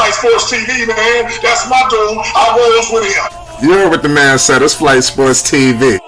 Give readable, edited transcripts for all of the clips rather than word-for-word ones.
Flight Sports TV, man. That's my dude. I rolls with him. You heard what the man said. It's Flight Sports TV.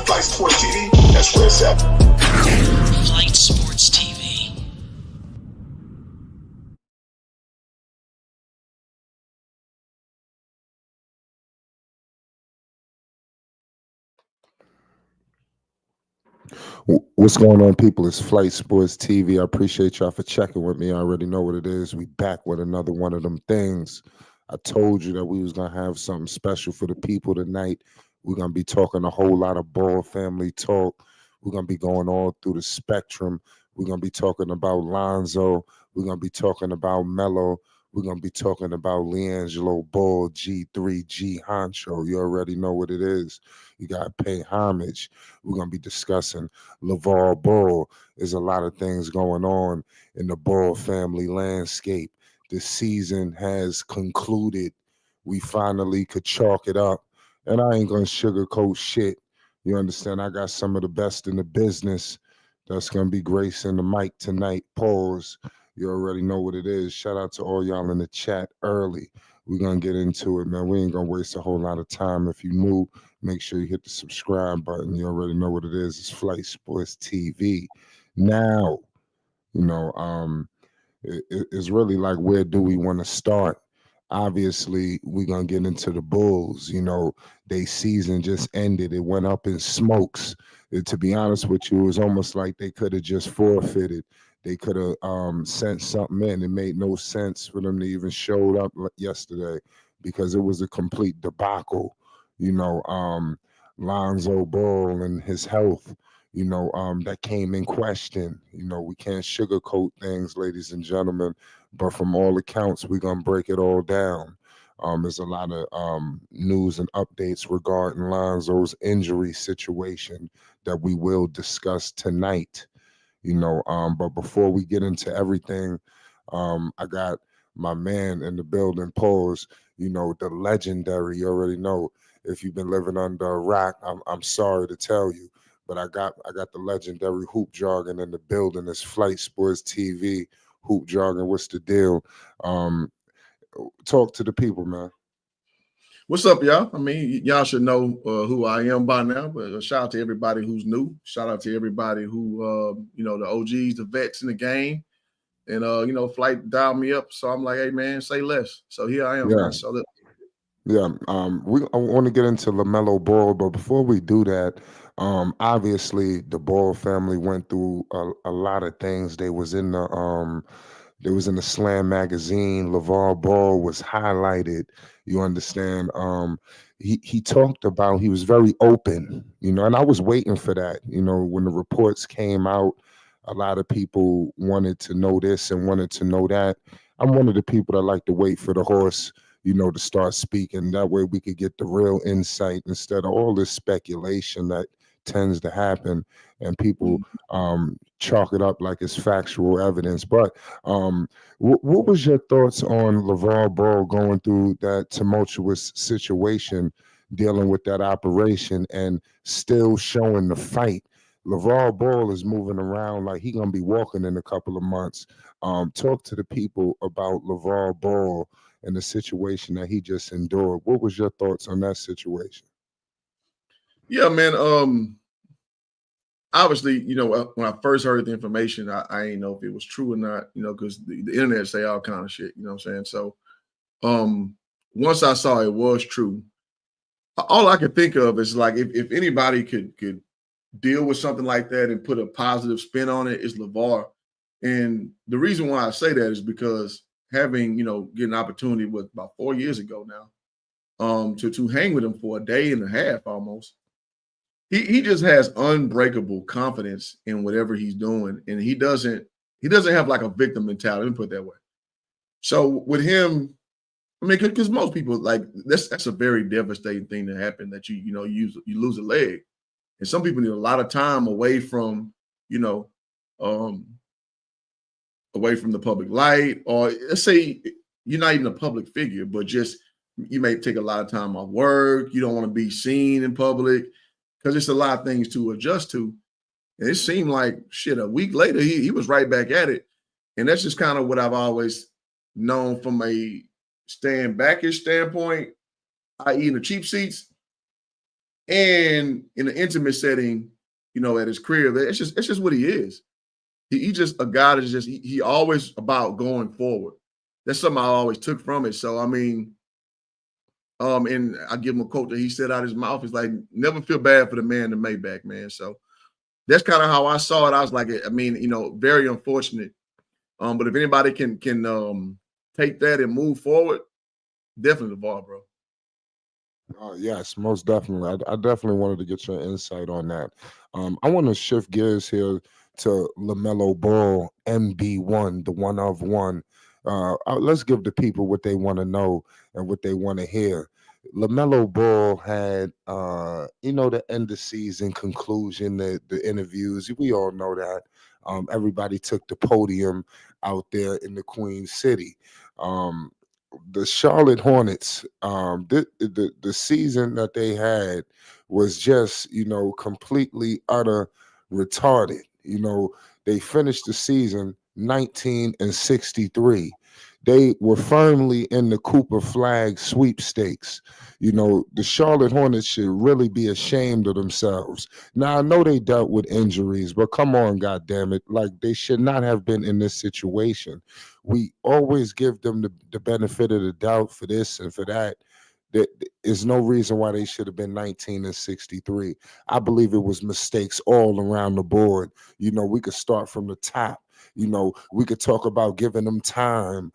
Flight Sports TV, that's where it's at. Flight Sports TV. What's going on, people? It's Flight Sports TV. I appreciate y'all for checking with me. I already know what it is. We back with another one of them things. I told you that we was going to have something special for the people tonight. We're going to be talking a whole lot of ball family talk. We're going to be going all through the spectrum. We're going to be talking about Lonzo. We're going to be talking about Lamelo. We're going to be talking about Liangelo, Ball, G3, G Honcho. You already know what it is. You got to pay homage. We're going to be discussing LeVar Ball. There's a lot of things going on in the Ball family landscape. The season has concluded. We finally could chalk it up. And I ain't going to sugarcoat shit. You understand? I got some of the best in the business that's going to be gracing the mic tonight. Pause. You already know what it is. Shout out to all y'all in the chat early. We're going to get into it, man. We ain't going to waste a whole lot of time. If you're new, make sure you hit the subscribe button. You already know what it is. It's Flight Sports TV. Now, you know, it's really like, where do we want to start? Obviously, we're going to get into the Bulls. You know, their season just ended. It went up in smokes. To be honest with you, it was almost like they could have just forfeited. They could have sent something in. It made no sense for them to even show up yesterday because it was a complete debacle. You know, Lonzo Ball and his health, you know, that came in question. You know, we can't sugarcoat things, ladies and gentlemen. But from all accounts, we're going to break it all down. There's a lot of news and updates regarding Lonzo's injury situation that we will discuss tonight. You know, but before we get into everything, I got my man in the building, Pose, you know, the legendary. You already know, if you've been living under a rock, I'm sorry to tell you, but I got the legendary Hoop Jargon in the building. It's Flight Sports TV. Hoop Jargon, what's the deal? Talk to the people, man. What's up, y'all? I mean, y'all should know who I am by now, but shout out to everybody who's new. Shout out to everybody who, you know, the OGs, the vets in the game. And, you know, Flight dialed me up. So I'm like, hey, man, say less. So here I am. Yeah. Man. So I want to get into LaMelo Ball, but before we do that, obviously the Ball family went through a lot of things. They was in the Slam magazine. LeVar Ball was highlighted. You understand? He talked about, he was very open, you know, and I was waiting for that. You know, when the reports came out, a lot of people wanted to know this and wanted to know that. I'm one of the people that like to wait for the horse, you know, to start speaking. That way we could get the real insight instead of all this speculation that tends to happen and people chalk it up like it's factual evidence. But what was your thoughts on LeVar Ball going through that tumultuous situation, dealing with that operation and still showing the fight? LeVar Ball is moving around like he's going to be walking in a couple of months. Talk to the people about LeVar Ball and the situation that he just endured. What was your thoughts on that situation? Yeah, man. Obviously, you know, when I first heard the information, I didn't know if it was true or not, you know, because the internet say all kind of shit, you know what I'm saying? So once I saw it was true, all I could think of is like, if anybody could deal with something like that and put a positive spin on it, is LeVar. And the reason why I say that is because having, you know, get an opportunity with about 4 years ago now, to hang with him for a day and a half almost. He just has unbreakable confidence in whatever he's doing, and he doesn't have like a victim mentality. Let me put it that way. So with him, I mean, because most people like that's a very devastating thing to happen, that you lose a leg, and some people need a lot of time away from um, away from the public light, or let's say you're not even a public figure, but just you may take a lot of time off work. You don't want to be seen in public because it's a lot of things to adjust to. And it seemed like shit, a week later, he was right back at it. And that's just kind of what I've always known from a stand backish standpoint, i.e. in the cheap seats and in an intimate setting, at his crib. It's just what he is. He just a guy that's just he always about going forward. That's something I always took from it. So I mean, and I give him a quote that he said out his mouth. He's like, never feel bad for the man in the Maybach, man. So that's kind of how I saw it. I was like, I mean, very unfortunate. But if anybody can take that and move forward, definitely LeVar, bro. Yes, most definitely. I definitely wanted to get your insight on that. I want to shift gears here to Lamelo Ball, MB1, the one of one. Let's give the people what they want to know and what they want to hear. Lamelo Ball had, the end of season conclusion, the interviews. We all know that. Everybody took the podium out there in the Queen City. The Charlotte Hornets, the season that they had was just, completely utter retarded. They finished the season 19-63. They were firmly in the Cooper Flag sweepstakes. The Charlotte Hornets should really be ashamed of themselves. Now, I know they dealt with injuries, but come on, goddammit. Like, they should not have been in this situation. We always give them the benefit of the doubt for this and for that. There is no reason why they should have been 19-63. I believe it was mistakes all around the board. We could start from the top. We could talk about giving them time.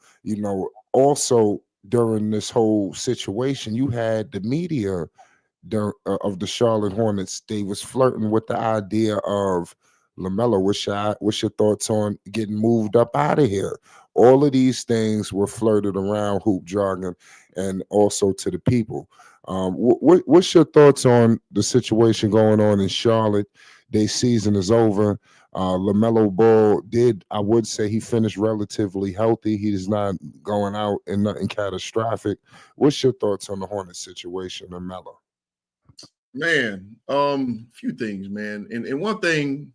Also during this whole situation, you had the media of the Charlotte Hornets. They was flirting with the idea of LaMelo. What's your thoughts on getting moved up out of here? All of these things were flirted around hoop jargon and also to the people. What's your thoughts on the situation going on in Charlotte? Their season is over. LaMelo Ball I would say he finished relatively healthy. He is not going out in nothing catastrophic. What's your thoughts on the Hornets situation, LaMelo? Man, few things, man. And one thing,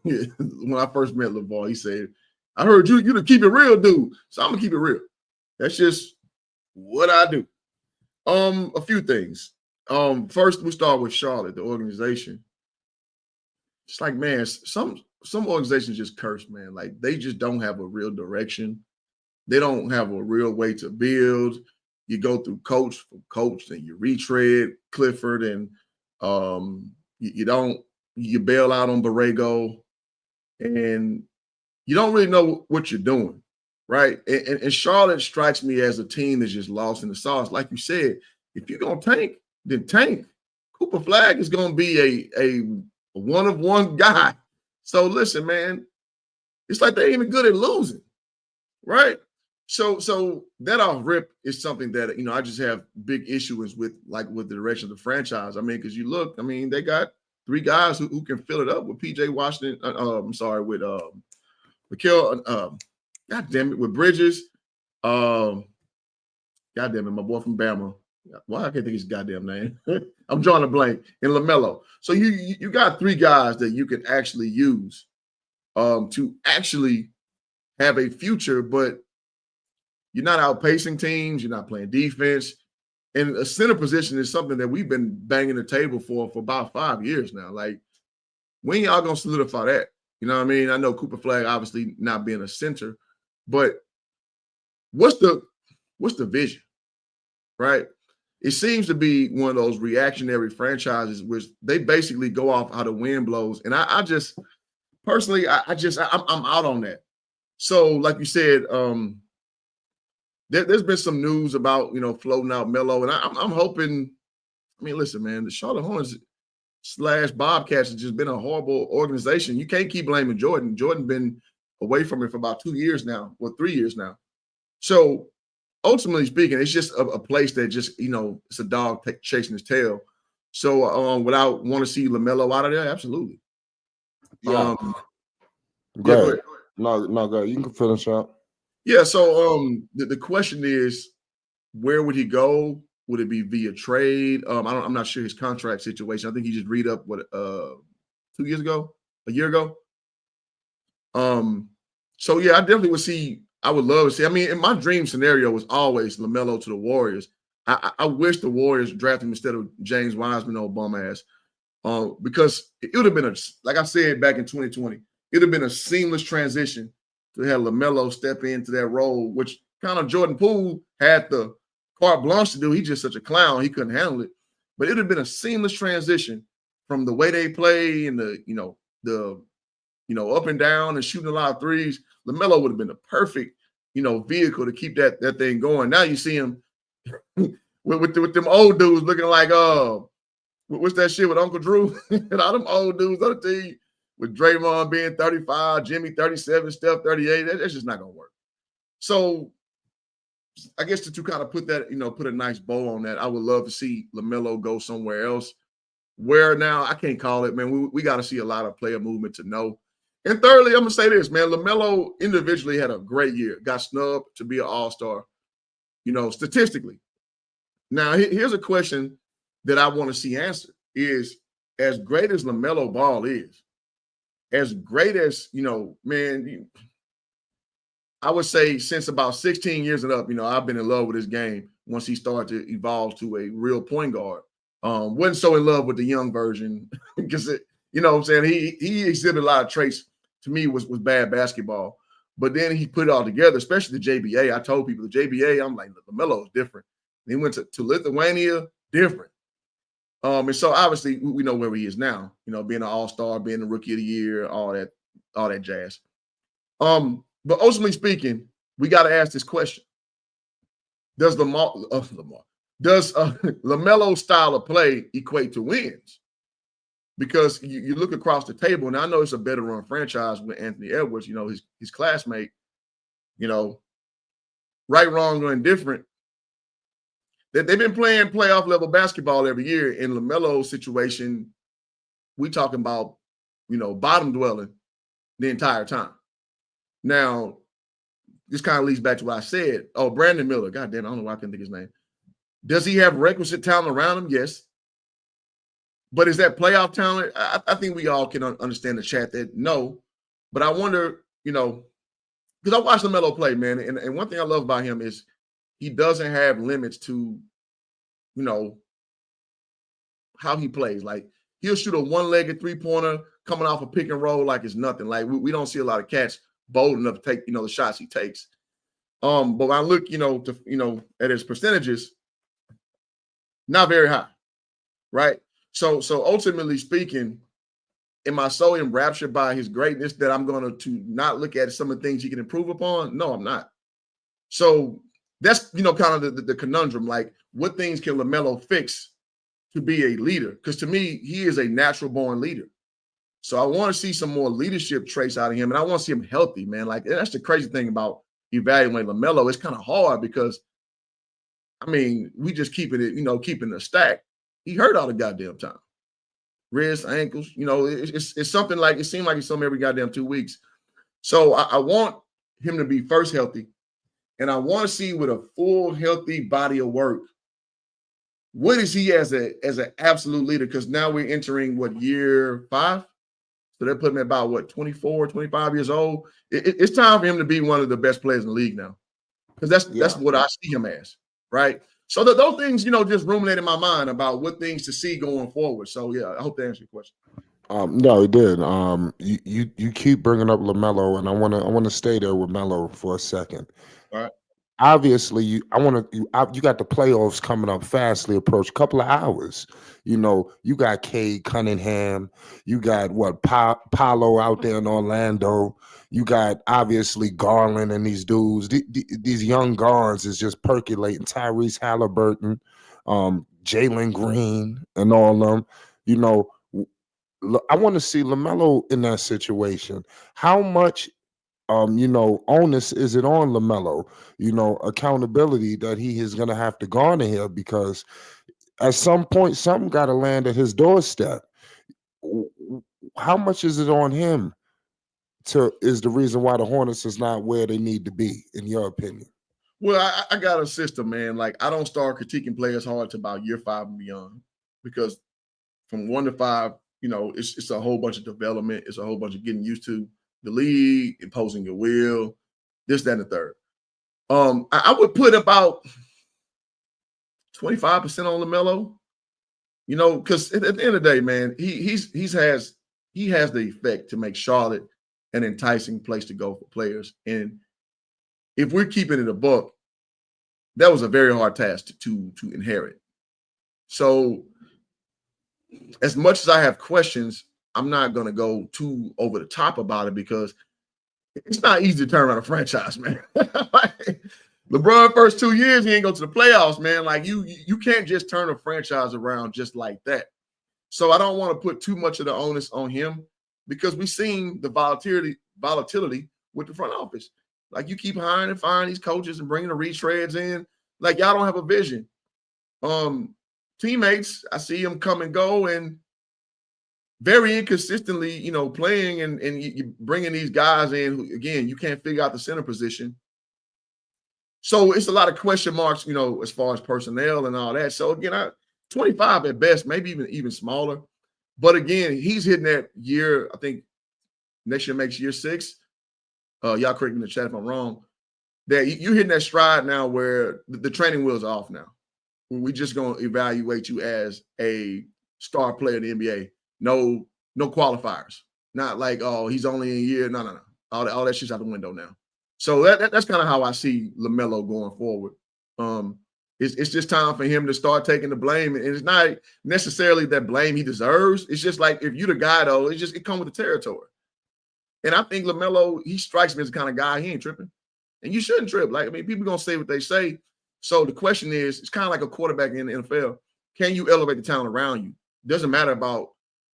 when I first met LeVar, he said, I heard you to keep it real, dude. So I'm gonna keep it real. That's just what I do. A few things. First we start with Charlotte, the organization. It's like, man, some organizations just curse, man. Like they just don't have a real direction. They don't have a real way to build. You go through coach from coach, and you retread Clifford, and you bail out on Borrego, and you don't really know what you're doing, right? And Charlotte strikes me as a team that's just lost in the sauce. Like you said, if you're gonna tank, then tank. Cooper Flag is gonna be a one of one guy. So listen, man, it's like they ain't even good at losing, right? So that off rip is something that I just have big issues with the direction of the franchise. I mean, because you look, I mean, they got three guys who can fill it up with PJ Washington. With Mikhail, God damn it, with Bridges. God damn it, my boy from Bama. Why I can't think his goddamn name. I'm drawing a blank. And LaMelo. So you got three guys that you can actually use to actually have a future, but you're not outpacing teams. You're not playing defense. And a center position is something that we've been banging the table for about 5 years now. Like, when y'all going to solidify that? You know what I mean? I know Cooper Flag obviously not being a center, but what's the vision, right? It seems to be one of those reactionary franchises which they basically go off how the wind blows. And I just personally, I'm out on that. So like you said, there's been some news about floating out Melo, and I'm hoping. I mean, listen, man, the Charlotte Hornets / Bobcats has just been a horrible organization. You can't keep blaming Jordan. Jordan been away from it for about 2 years now, or 3 years now. So ultimately speaking, it's just a place that just it's a dog chasing his tail. So would I want to see LaMelo out of there? Absolutely. Yeah. Go Go ahead. No, go ahead. You can finish up. Yeah. So the question is, where would he go? Would it be via trade? I'm not sure his contract situation. I think he just read up 2 years ago, a year ago. So yeah, I definitely would see. I would love to see. I mean, in my dream scenario was always LaMelo to the Warriors. I wish the Warriors drafted him instead of James Wiseman, old bum ass. Because it would have been like I said back in 2020, it would have been a seamless transition to have LaMelo step into that role, which kind of Jordan Poole had the carte blanche to do. He's just such a clown, he couldn't handle it. But it would have been a seamless transition from the way they play and the up and down and shooting a lot of threes. LaMelo would have been the perfect, vehicle to keep that thing going. Now you see him with them old dudes looking like what's that shit with Uncle Drew and all them old dudes on the team with Draymond being 35, Jimmy 37, Steph 38. That's just not gonna work. So I guess to kind of put that, put a nice bow on that, I would love to see LaMelo go somewhere else. Where now, I can't call it, man. We got to see a lot of player movement to know. And thirdly, I'm gonna say this, man. LaMelo individually had a great year. Got snubbed to be an all-star, statistically. Now, here's a question that I want to see answered: is as great as LaMelo Ball is, as great as man. I would say since about 16 years and up, I've been in love with his game once he started to evolve to a real point guard. Wasn't so in love with the young version because what I'm saying, he exhibited a lot of traits to me was bad basketball. But then he put it all together, especially the JBA. I told people the JBA, I'm like, LaMelo is different. And he went to Lithuania, different. And so obviously we know where he is now, being an all-star, being the rookie of the year, all that jazz. But ultimately speaking, we got to ask this question. Does LaMelo's style of play equate to wins? Because you look across the table, and I know it's a better run franchise with Anthony Edwards, his classmate, right, wrong, or indifferent. They've been playing playoff level basketball every year. In LaMelo's situation, we talking about, bottom dwelling the entire time. Now, this kind of leads back to what I said. Oh, Brandon Miller. God damn, I don't know why I couldn't think his name. Does he have requisite talent around him? Yes. But is that playoff talent? I think we all can understand the chat that no. But I wonder, because I watched LaMelo play, man. And one thing I love about him is he doesn't have limits to, how he plays. Like, he'll shoot a one-legged three-pointer coming off a pick and roll like it's nothing. Like, we don't see a lot of cats bold enough to take, the shots he takes. But when I look, at his percentages, not very high, right? So ultimately speaking, am I so enraptured by his greatness that I'm going to not look at some of the things he can improve upon? No, I'm not. So that's, kind of the conundrum. Like, what things can LaMelo fix to be a leader? Because to me, he is a natural-born leader. So I want to see some more leadership traits out of him, and I want to see him healthy, man. Like, that's the crazy thing about evaluating LaMelo. It's kind of hard because, we just keeping it, keeping the stack. He hurt all the goddamn time. Wrists, ankles, it's something like, it seemed like it's something every goddamn 2 weeks. So I want him to be first healthy, and I want to see with a full, healthy body of work, what is he as an absolute leader? Because now we're entering, year 5? So they're putting him about, 24, 25 years old. It's time for him to be one of the best players in the league now. Because that's what I see him as, right? So those things, just ruminate in my mind about what things to see going forward. So, yeah, I hope that answered your question. No, it did. You keep bringing up LaMelo, and I want to stay there with Melo for a second. All right. obviously you got the playoffs coming up fastly approach, a couple of hours. You got Cade Cunningham, you got Paolo out there in Orlando, you got obviously Garland and these dudes. These young guards is just percolating. Tyrese Halliburton, Jalen Green, and all them. I want to see LaMelo in that situation. How much onus is it on LaMelo? Accountability that he is going to have to garner here, because at some point, something got to land at his doorstep. How much is it on him is the reason why the Hornets is not where they need to be, in your opinion? Well, I got a system, man. Like, I don't start critiquing players hard to about year 5 and beyond, because from 1 to 5, it's a whole bunch of development. It's a whole bunch of getting used to the league, imposing your will, this, that, and the third. I would put about 25% on LaMelo, because at the end of the day, man, he has the effect to make Charlotte an enticing place to go for players. And if we're keeping it a buck, that was a very hard task to inherit. So as much as I have questions, I'm not going to go too over the top about it, because it's not easy to turn around a franchise, man. Like, LeBron first 2 years, he ain't go to the playoffs, man. Like, you can't just turn a franchise around just like that. So I don't want to put too much of the onus on him, because we've seen the volatility with the front office. Like, you keep hiring and firing these coaches and bringing the retreads in. Like, y'all don't have a vision. Teammates, I see them come and go, and very inconsistently, playing, and you bringing these guys in who, again, you can't figure out the center position. So it's a lot of question marks, as far as personnel and all that. So again, 25 at best, maybe even smaller. But again, he's hitting that year. I think next year makes year 6. Y'all correct me in the chat if I'm wrong. That you're hitting that stride now where the training wheels are off now. We're just going to evaluate you as a star player in the NBA. No qualifiers. Not like, oh, he's only in a year. No. All that shit's out the window now. So that's kind of how I see LaMelo going forward. It's just time for him to start taking the blame. And it's not necessarily that blame he deserves. It's just like, if you're the guy, though, it comes with the territory. And I think LaMelo, he strikes me as the kind of guy, he ain't tripping. And you shouldn't trip. Like, people going to say what they say. So the question is, it's kind of like a quarterback in the NFL. Can you elevate the talent around you? Doesn't matter about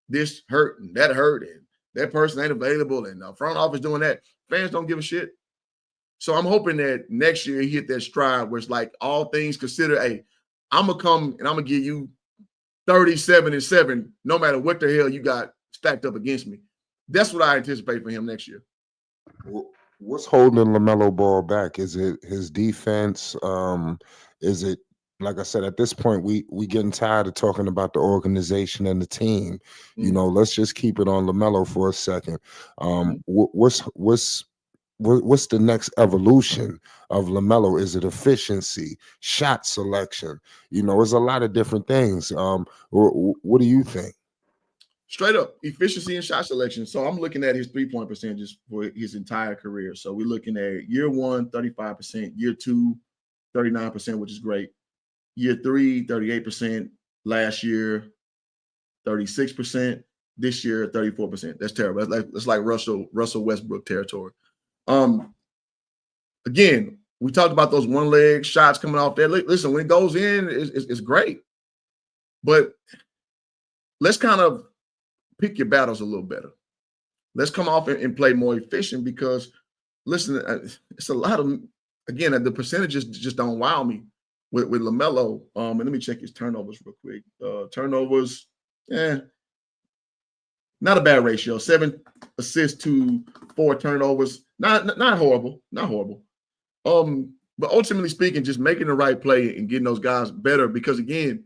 this hurt and that person ain't available and the front office doing that. Fans don't give a shit. So I'm hoping that next year he hit that stride where it's like, all things considered, hey, I'm going to come and I'm going to give you 37-7, no matter what the hell you got stacked up against me. That's what I anticipate for him next year. What's holding LaMelo Ball back? Is it his defense? Is it, like I said, at this point, we getting tired of talking about the organization and the team. Let's just keep it on LaMelo for a second. What's the next evolution of LaMelo? Is it efficiency, shot selection? There's a lot of different things. What do you think? Straight up, efficiency and shot selection. So I'm looking at his 3-point percentages for his entire career. So we're looking at year 1, 35%, year 2, 39%, which is great. Year 3, 38%. Last year, 36%. This year, 34%. That's terrible. That's like Russell Westbrook territory. Again, we talked about those one-leg shots coming off there. Listen, when it goes in, it's great. But let's kind of pick your battles a little better. Let's come off and play more efficient, because, listen, it's a lot of, again, the percentages just don't wow me with LaMelo. And let me check his turnovers real quick. Turnovers, not a bad ratio. 7 assists to 4 turnovers. Not horrible. Not horrible. But ultimately speaking, just making the right play and getting those guys better, because, again,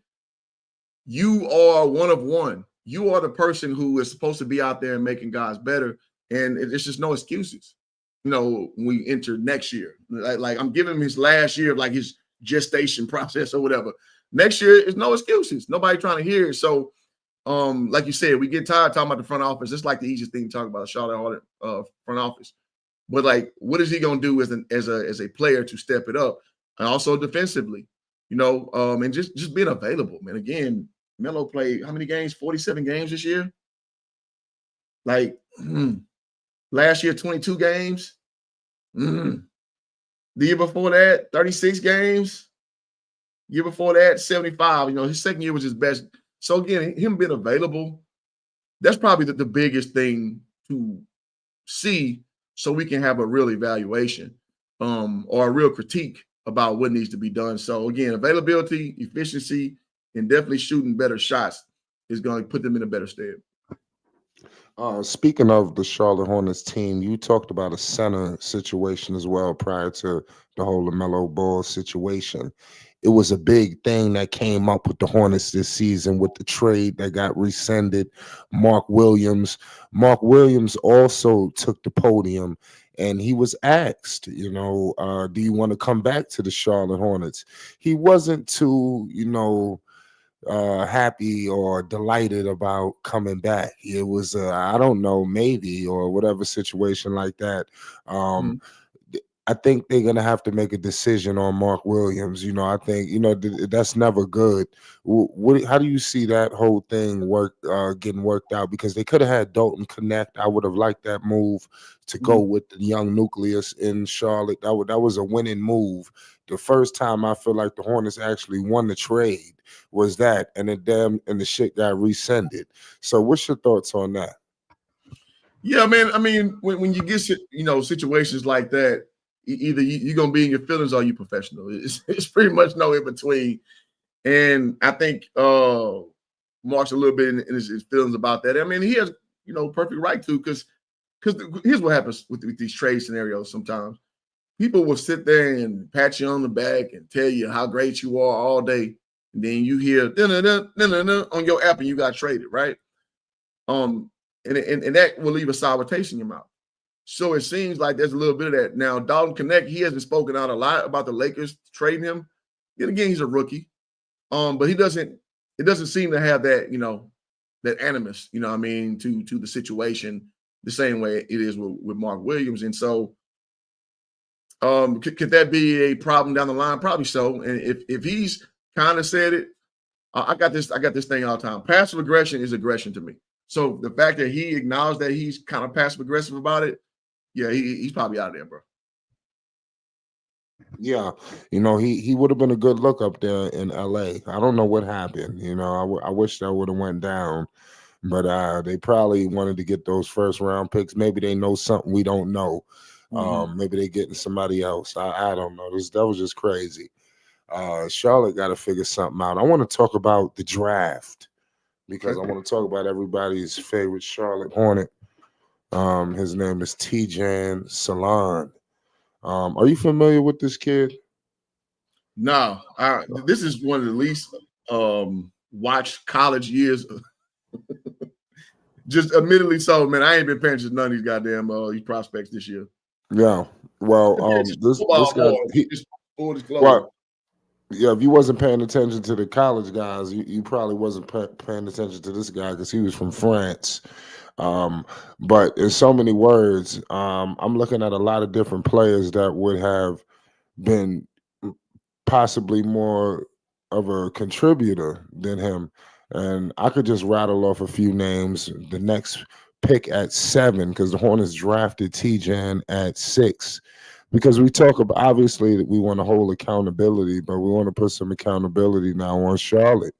you are one of one. You are the person who is supposed to be out there and making guys better, and it's just no excuses. When we enter next year, like I'm giving him his last year of like his gestation process or whatever. Next year is no excuses. Nobody trying to hear it. So, like you said, we get tired talking about the front office. It's like the easiest thing to talk about, Charlotte front office. But like, what is he gonna do as a player to step it up? and also defensively, and just being available, man. Again, Melo played how many games? 47 games this year. Like last year, 22 games. The year before that, 36 games. Year before that, 75. His second year was his best. So again, him being available, that's probably the biggest thing to see, so we can have a real evaluation or a real critique about what needs to be done. So again, availability, efficiency, and definitely shooting better shots is going to put them in a better stead. Speaking of the Charlotte Hornets team, you talked about a center situation as well prior to the whole LaMelo Ball situation. It was a big thing that came up with the Hornets this season with the trade that got rescinded. Mark Williams. Mark Williams also took the podium, and he was asked, do you want to come back to the Charlotte Hornets? He wasn't too, happy or delighted about coming back. It was I don't know, maybe, or whatever situation like that. I think they're gonna have to make a decision on Mark Williams. I think that's never good. How do you see that whole thing getting worked out? Because they could have had Dalton connect. I would have liked that move to go with the young nucleus in Charlotte. That was a winning move. The first time I feel like the Hornets actually won the trade was that, and the shit got rescinded. So what's your thoughts on that? Yeah, man. I mean, when you get situations like that, either you're gonna be in your feelings or you professional. It's pretty much no in between. And I think Mark's a little bit in his feelings about that. I mean, he has perfect right to, because here's what happens with these trade scenarios. Sometimes people will sit there and pat you on the back and tell you how great you are all day, and then you hear on your app and you got traded, right? And that will leave a sour taste in your mouth. So it seems like there's a little bit of that. Now, Dalton Connect, he hasn't spoken out a lot about the Lakers trading him. Yet again, he's a rookie. But it doesn't seem to have that, that animus, to the situation the same way it is with Mark Williams. And so could that be a problem down the line? Probably so. And if he's kind of said it, I got this thing all the time. Passive aggression is aggression to me. So the fact that he acknowledged that he's kind of passive aggressive about it, yeah, he's probably out of there, bro. Yeah, he would have been a good look up there in LA. I don't know what happened. I wish that would have went down, but they probably wanted to get those first round picks. Maybe they know something we don't know. Maybe they're getting somebody else. I don't know. That was just crazy. Charlotte got to figure something out. I want to talk about the draft because I want to talk about everybody's favorite Charlotte Hornet. His name is Tijan Salon. Are you familiar with this kid? No, this is one of the least watched college years. Just admittedly so, man. I ain't been paying attention to none of these goddamn these prospects this year. Yeah, well, this guy, full disclosure. Yeah, if you wasn't paying attention to the college guys, you probably wasn't paying attention to this guy because he was from France. But in so many words, I'm looking at a lot of different players that would have been possibly more of a contributor than him. And I could just rattle off a few names. The next pick at 7, because the Hornets drafted Tijan at 6. Because we talk about, obviously, that we want to hold accountability, but we want to put some accountability now on Charlotte.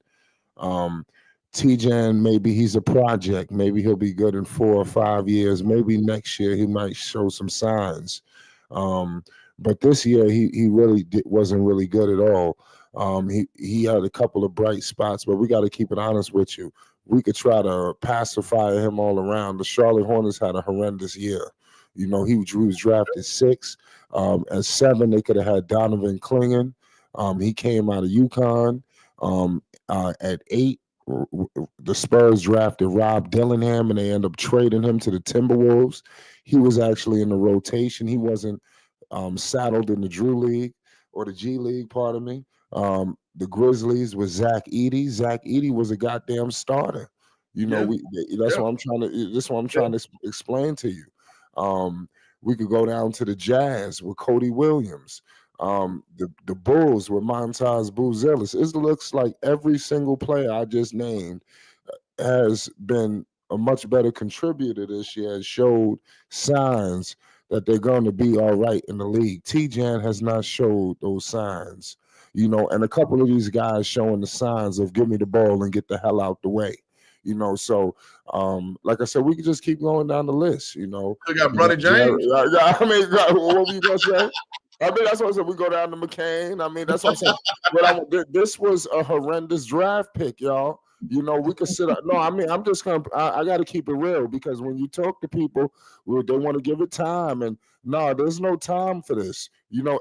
Tijan, maybe he's a project. Maybe he'll be good in 4 or 5 years. Maybe next year he might show some signs. But this year he really wasn't really good at all. He had a couple of bright spots, but we got to keep it honest with you. We could try to pacify him all around. The Charlotte Hornets had a horrendous year. He was drafted 6. At 7, they could have had Donovan Clingan. He came out of UConn. At 8, the Spurs drafted Rob Dillingham, and they end up trading him to the Timberwolves. He was actually in the rotation. He wasn't saddled in the Drew League or the G League, pardon me. The Grizzlies with Zach Edey. Zach Edey was a goddamn starter. That's what I'm trying to. That's what I'm trying to explain to you. We could go down to the Jazz with Cody Williams. The Bulls with Montas Buzelis. It looks like every single player I just named has been a much better contributor this year and showed signs that they're going to be all right in the league. T-Jan has not showed those signs, and a couple of these guys showing the signs of give me the ball and get the hell out the way. So like I said, we can just keep going down the list. You got Bronny James. I mean, what were you gonna say? I mean, that's what I said. We go down to McCain. I mean, that's what I'm saying. But this was a horrendous draft pick, y'all. We could sit up. No, I mean, I'm just gonna. I got to keep it real because when you talk to people, they want to give it time, and no, there's no time for this.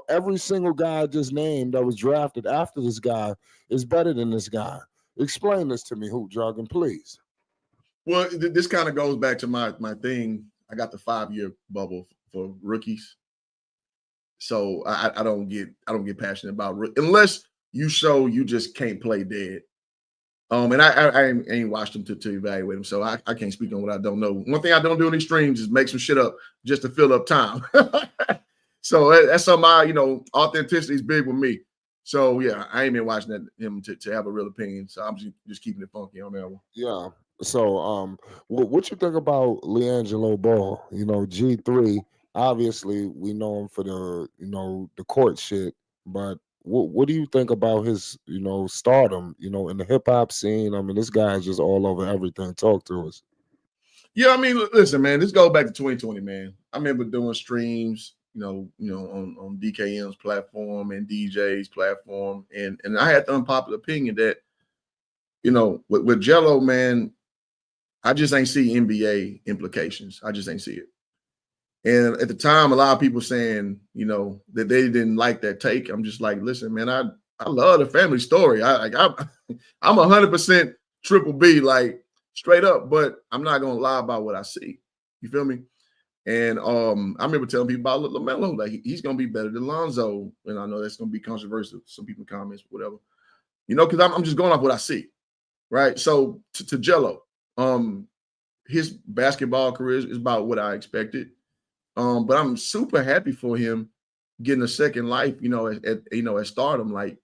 Every single guy I just named that was drafted after this guy is better than this guy. Explain this to me, Hoop Jargon, please. Well, this kind of goes back to my thing. I got the 5-year bubble for rookies. So I don't get passionate about unless you show you just can't play dead. And I ain't watched them to evaluate them, so I can't speak on what I don't know. One thing I don't do in these streams is make some shit up just to fill up time. So that's something authenticity is big with me. So yeah, I ain't been watching him to have a real opinion. So I'm just keeping it funky on that one. Yeah. So what you think about Liangelo Ball? G3. Obviously, we know him for the court shit, but what do you think about his stardom? In the hip hop scene. I mean, this guy is just all over everything. Talk to us. Yeah, I mean, listen, man. This goes back to 2020, man. I remember doing streams, on DKM's platform and DJ's platform, and I had the unpopular opinion that, with Jello, man, I just ain't see NBA implications. I just ain't see it. And at the time, a lot of people saying, that they didn't like that take. I'm just like, listen, man, I love the family story. I'm 100% Triple B, like straight up, but I'm not gonna lie about what I see. You feel me? And I remember telling people about Lamelo, like he's gonna be better than Lonzo. And I know that's gonna be controversial. Some people comments, whatever, because I'm just going off what I see, right? So to Jello, his basketball career is about what I expected. But I'm super happy for him getting a second life, at Stardom. Like,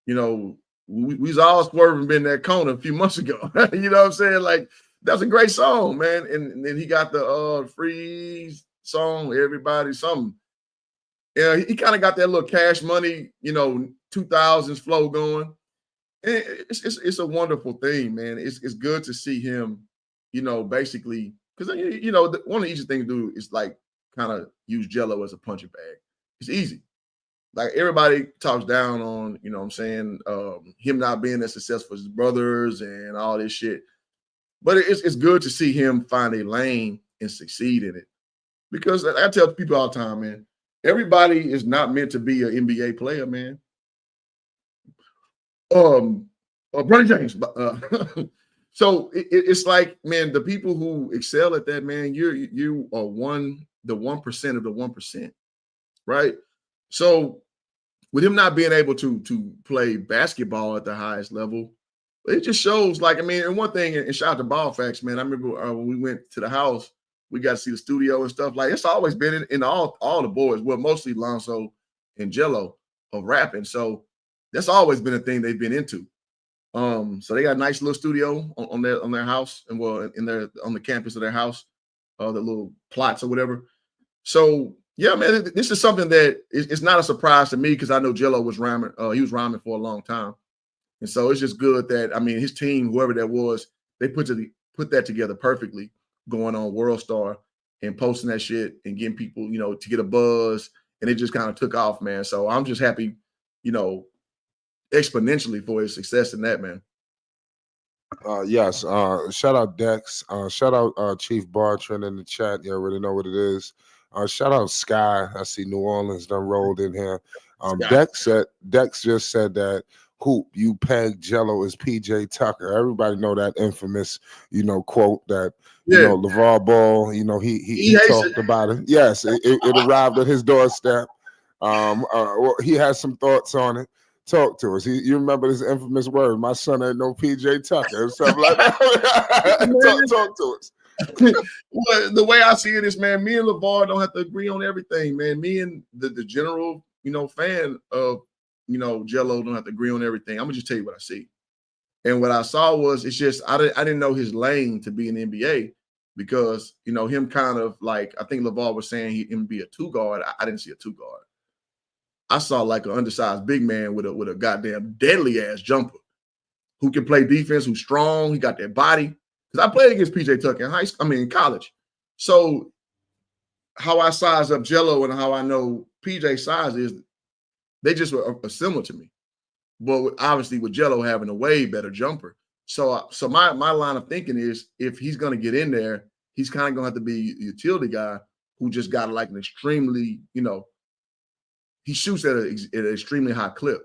we was all swerving in that corner a few months ago. You know what I'm saying? Like, that's a great song, man. And then he got the Freeze song, Everybody Something. Yeah, he kind of got that little Cash Money, 2000s flow going. And it's a wonderful thing, man. It's good to see him, basically, because one of the easiest things to do is like kind of use Jello as a punching bag. It's easy. Like everybody talks down on, what I'm saying, him not being as successful as his brothers and all this shit. But it's good to see him find a lane and succeed in it. Because I tell people all the time, man, everybody is not meant to be an NBA player, man. Bronny James. So it's like, man, the people who excel at that, man, you are the 1% of the 1%, right? So with him not being able to play basketball at the highest level, it just shows, like, I mean, and one thing, and shout out to Ball Facts, man. I remember when we went to the house, we got to see the studio and stuff. Like, it's always been in all the boys, well, mostly Lonzo and Jello of rapping. So that's always been a thing they've been into. So they got a nice little studio on their house, and on the campus of their house, the little plots or whatever. So yeah, man, this is something that it's not a surprise to me because I know Jello was rhyming. He was rhyming for a long time, and so it's just good that, I mean, his team, whoever that was, they put that together perfectly, going on World Star and posting that shit and getting people, to get a buzz, and it just kind of took off, man. So I'm just happy, exponentially for his success in that, man. Yes. Shout out Dex. Shout out Chief Bartran in the chat. You already know what it is. Shout out Sky. I see New Orleans done rolled in here. Dex just said that Hoop, you pegged Jello as PJ Tucker. Everybody know that infamous, quote that LeVar Ball, he talked about it. Yes, it arrived at his doorstep. Well, he has some thoughts on it. Talk to us. You remember this infamous word, my son ain't no PJ Tucker, or something like that. talk to us. Well, the way I see it is, man, me and LeVar don't have to agree on everything, man. Me and the general fan of, Jello. Don't have to agree on everything. I'm gonna just tell you what I see. And what I saw was it's just I didn't know his lane to be in the NBA because him kind of like I think LeVar was saying him be a two guard. I didn't see a two guard. I saw like an undersized big man with a goddamn deadly ass jumper who can play defense, who's strong. He got that body. Because I played against PJ Tucker in college. So how I size up Jello and how I know PJ size is they just were similar to me. But obviously with Jello having a way better jumper. So my line of thinking is if he's going to get in there, he's kind of going to have to be a utility guy who just got like an extremely, he shoots at an extremely high clip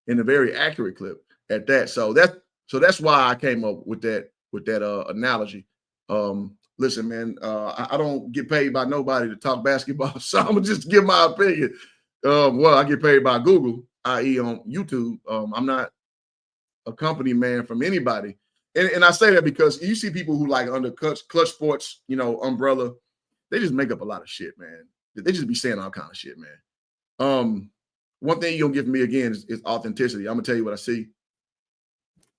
and a very accurate clip at that. So that's why I came up with that analogy. Listen, man, I don't get paid by nobody to talk basketball, so I'm gonna just give my opinion. I get paid by Google, i.e. on YouTube. I'm not a company man from anybody. And I say that because you see people who like under Clutch Sports, umbrella, they just make up a lot of shit, man. They just be saying all kind of shit, man. One thing you don't give me again is authenticity. I'm gonna tell you what I see.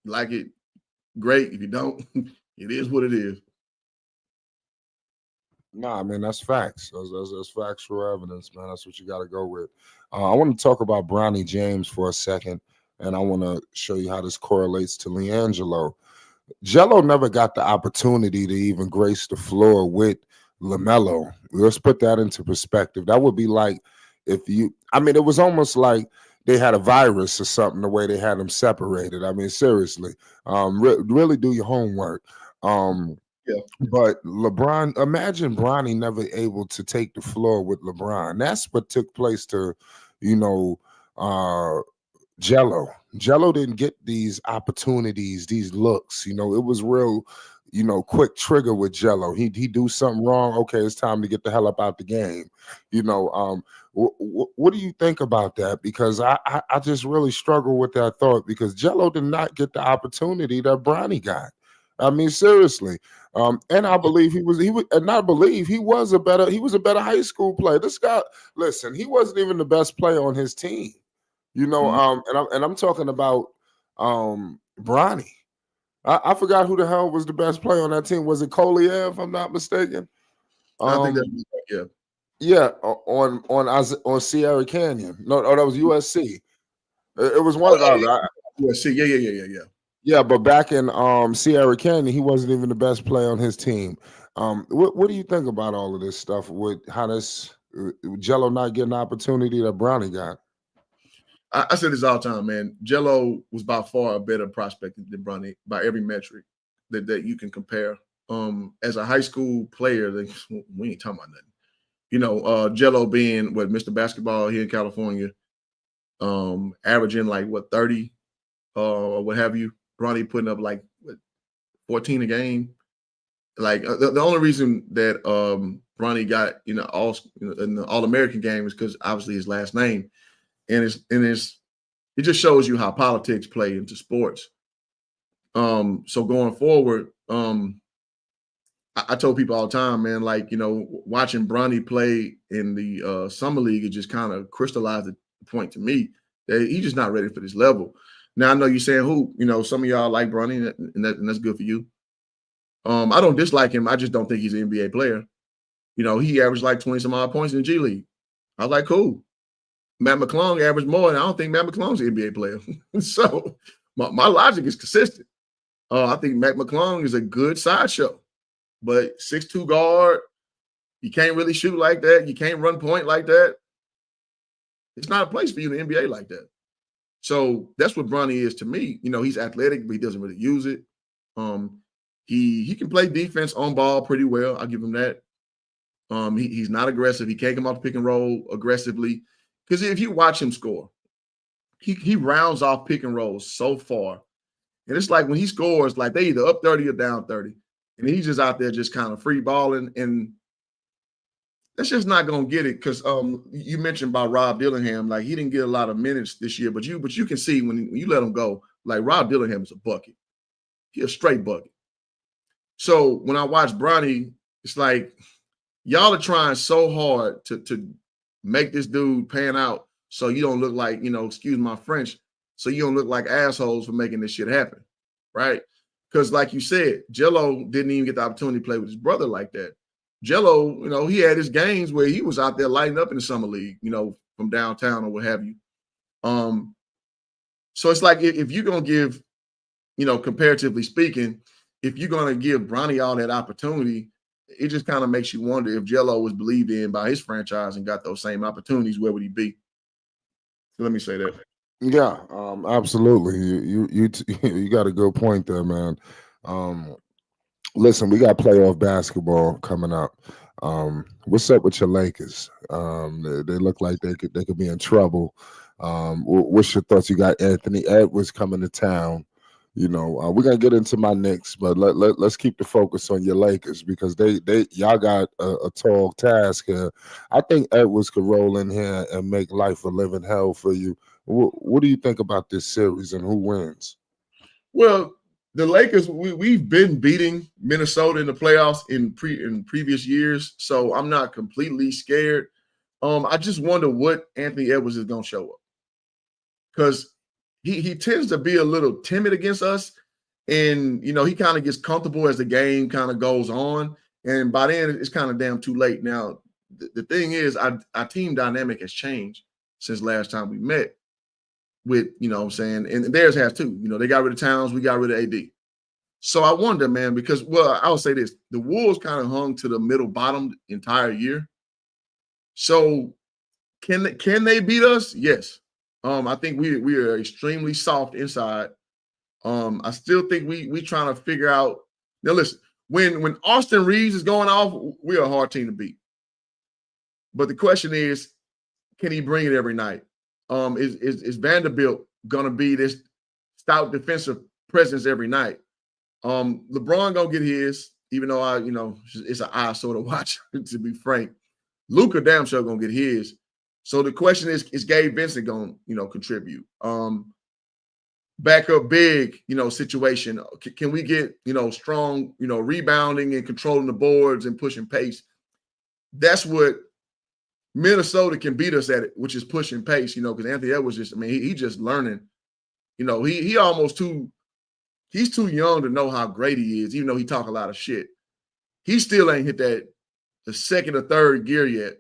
You like it, great. If you don't, it is what it is. Nah, man, that's facts. That's factual evidence, man. That's what you got to go with. I want to talk about Bronny James for a second, and I want to show you how this correlates to Liangelo. Jello never got the opportunity to even grace the floor with Lamelo. Let's put that into perspective. That would be like it was almost like they had a virus or something, the way they had them separated. I mean, seriously, really do your homework. Yeah. But LeBron, imagine Bronny never able to take the floor with LeBron. That's what took place to, Jello. Jello didn't get these opportunities, these looks. It was real, quick trigger with Jello. He do something wrong. Okay, it's time to get the hell up out the game. What do you think about that? Because I just really struggle with that thought because Jello did not get the opportunity that Bronny got. I mean, seriously. And I believe he was a better high school player. This guy, listen, he wasn't even the best player on his team. And I'm talking about Bronny. I forgot who the hell was the best player on that team. Was it Koliev, if I'm not mistaken? I think that yeah. Yeah, on Sierra Canyon. No, that was USC. It was one of the USC. Yeah. Yeah, but back in Sierra Canyon, he wasn't even the best player on his team. What do you think about all of this stuff with how this Jello not getting the opportunity that Bronny got? I say this all the time, man. Jello was by far a better prospect than Bronny by every metric that you can compare. As a high school player, we ain't talking about nothing. Jello being Mr. Basketball here in California, averaging like 30 or what have you. Bronny putting up like 14 a game. Like the only reason that Bronny got in the All-American game is because obviously his last name, and it just shows you how politics play into sports. So going forward, I told people all the time, man, like watching Bronny play in the summer league, it just kind of crystallized the point to me that he's just not ready for this level. Now I know you're saying some of y'all like Bronny, and that's good for you. I don't dislike him. I just don't think he's an NBA player. He averaged like 20 some odd points in the G League. I was like, cool. Matt McClung averaged more, and I don't think Matt McClung's an NBA player. So my logic is consistent. I think Matt McClung is a good sideshow, but 6'2" guard, you can't really shoot like that. You can't run point like that. It's not a place for you in the NBA like that. So that's what Bronny is to me. He's athletic, but he doesn't really use it. He can play defense on ball pretty well. I'll give him that. He's not aggressive. He can't come off pick and roll aggressively. Because if you watch him score, he rounds off pick and rolls so far. And it's like when he scores, like they either up 30 or down 30. And he's just out there just kind of free balling. And that's just not going to get it. Because you mentioned about Rob Dillingham. Like he didn't get a lot of minutes this year. But you can see when you let him go, like Rob Dillingham is a bucket. He's a straight bucket. So when I watch Bronny, it's like y'all are trying so hard to make this dude pan out So you don't look like, excuse my French, so you don't look like assholes for making this shit happen, right? Because like you said, Jello didn't even get the opportunity to play with his brother like that. Jello, he had his games where he was out there lighting up in the summer league, from downtown or what have you. So it's like if you're gonna give, comparatively speaking, if you're gonna give Bronny all that opportunity, it just kind of makes you wonder if Jello was believed in by his franchise and got those same opportunities, where would he be? So let me say that. Yeah, absolutely. You got a good point there, man. Um, Listen, we got playoff basketball coming up. What's up with your Lakers? They look like they could be in trouble. What's your thoughts? You got Anthony Edwards coming to town. We're gonna get into my Knicks, but let's keep the focus on your Lakers because y'all got a tall task here. I think Edwards could roll in here and make life a living hell for you. What do you think about this series and who wins? Well, the Lakers, we've been beating Minnesota in the playoffs in previous years, so I'm not completely scared. I just wonder what Anthony Edwards is gonna show up, because he tends to be a little timid against us, and he kind of gets comfortable as the game kind of goes on, and by then it's kind of damn too late. Now, the thing is, our team dynamic has changed since last time we met. With what I'm saying, and theirs has too. They got rid of Towns, we got rid of AD. So I wonder, man, because I'll say this: the Wolves kind of hung to the middle bottom the entire year. So can they beat us? Yes. I think we are extremely soft inside. I still think we trying to figure out. Now listen, when Austin Reeves is going off, we're a hard team to beat. But the question is, can he bring it every night? Is Vanderbilt gonna be this stout defensive presence every night? LeBron gonna get his, even though it's an eye sort of watch, to be frank. Luka damn sure gonna get his. So the question is Gabe Vincent gonna, contribute? Backup big, situation. Can we get, strong, rebounding and controlling the boards and pushing pace? That's what Minnesota can beat us at, it, which is pushing pace, because Anthony Edwards he just learning. He almost he's too young to know how great he is, even though he talk a lot of shit. He still ain't hit the second or third gear yet.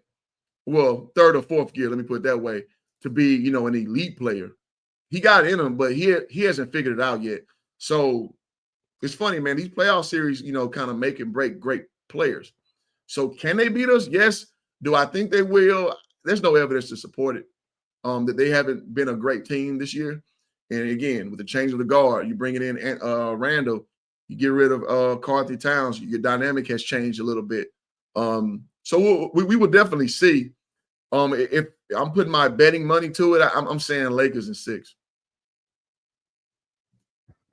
Well, third or fourth gear, let me put it that way, to be, an elite player. He got in him, but he hasn't figured it out yet. So it's funny, man. These playoff series, kind of make and break great players. So can they beat us? Yes. Do I think they will? There's no evidence to support it. That they haven't been a great team this year. And again, with the change of the guard, you bring it in Randall, you get rid of Carthy Towns, your dynamic has changed a little bit. So we will definitely see. If I'm putting my betting money to it, I'm saying Lakers in 6.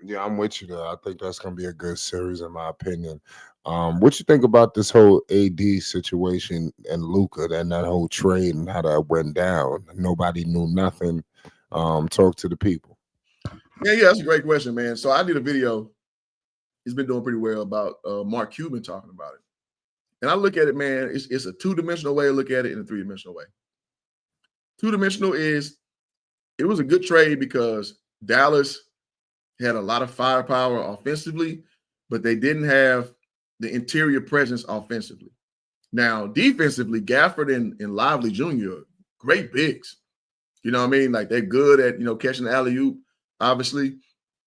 Yeah, I'm with you there. I think that's gonna be a good series, in my opinion. What you think about this whole AD situation and Luka and that whole trade and how that went down? Nobody knew nothing. Talk to the people. Yeah, that's a great question, man. So I did a video. He's been doing pretty well about Mark Cuban talking about it. And I look at it, man, it's a two-dimensional way to look at it and a three-dimensional way. Two-dimensional is it was a good trade because Dallas had a lot of firepower offensively, but they didn't have the interior presence offensively. Now, defensively, Gafford and Lively Jr., great bigs. You know what I mean? Like they're good at, catching the alley-oop, obviously,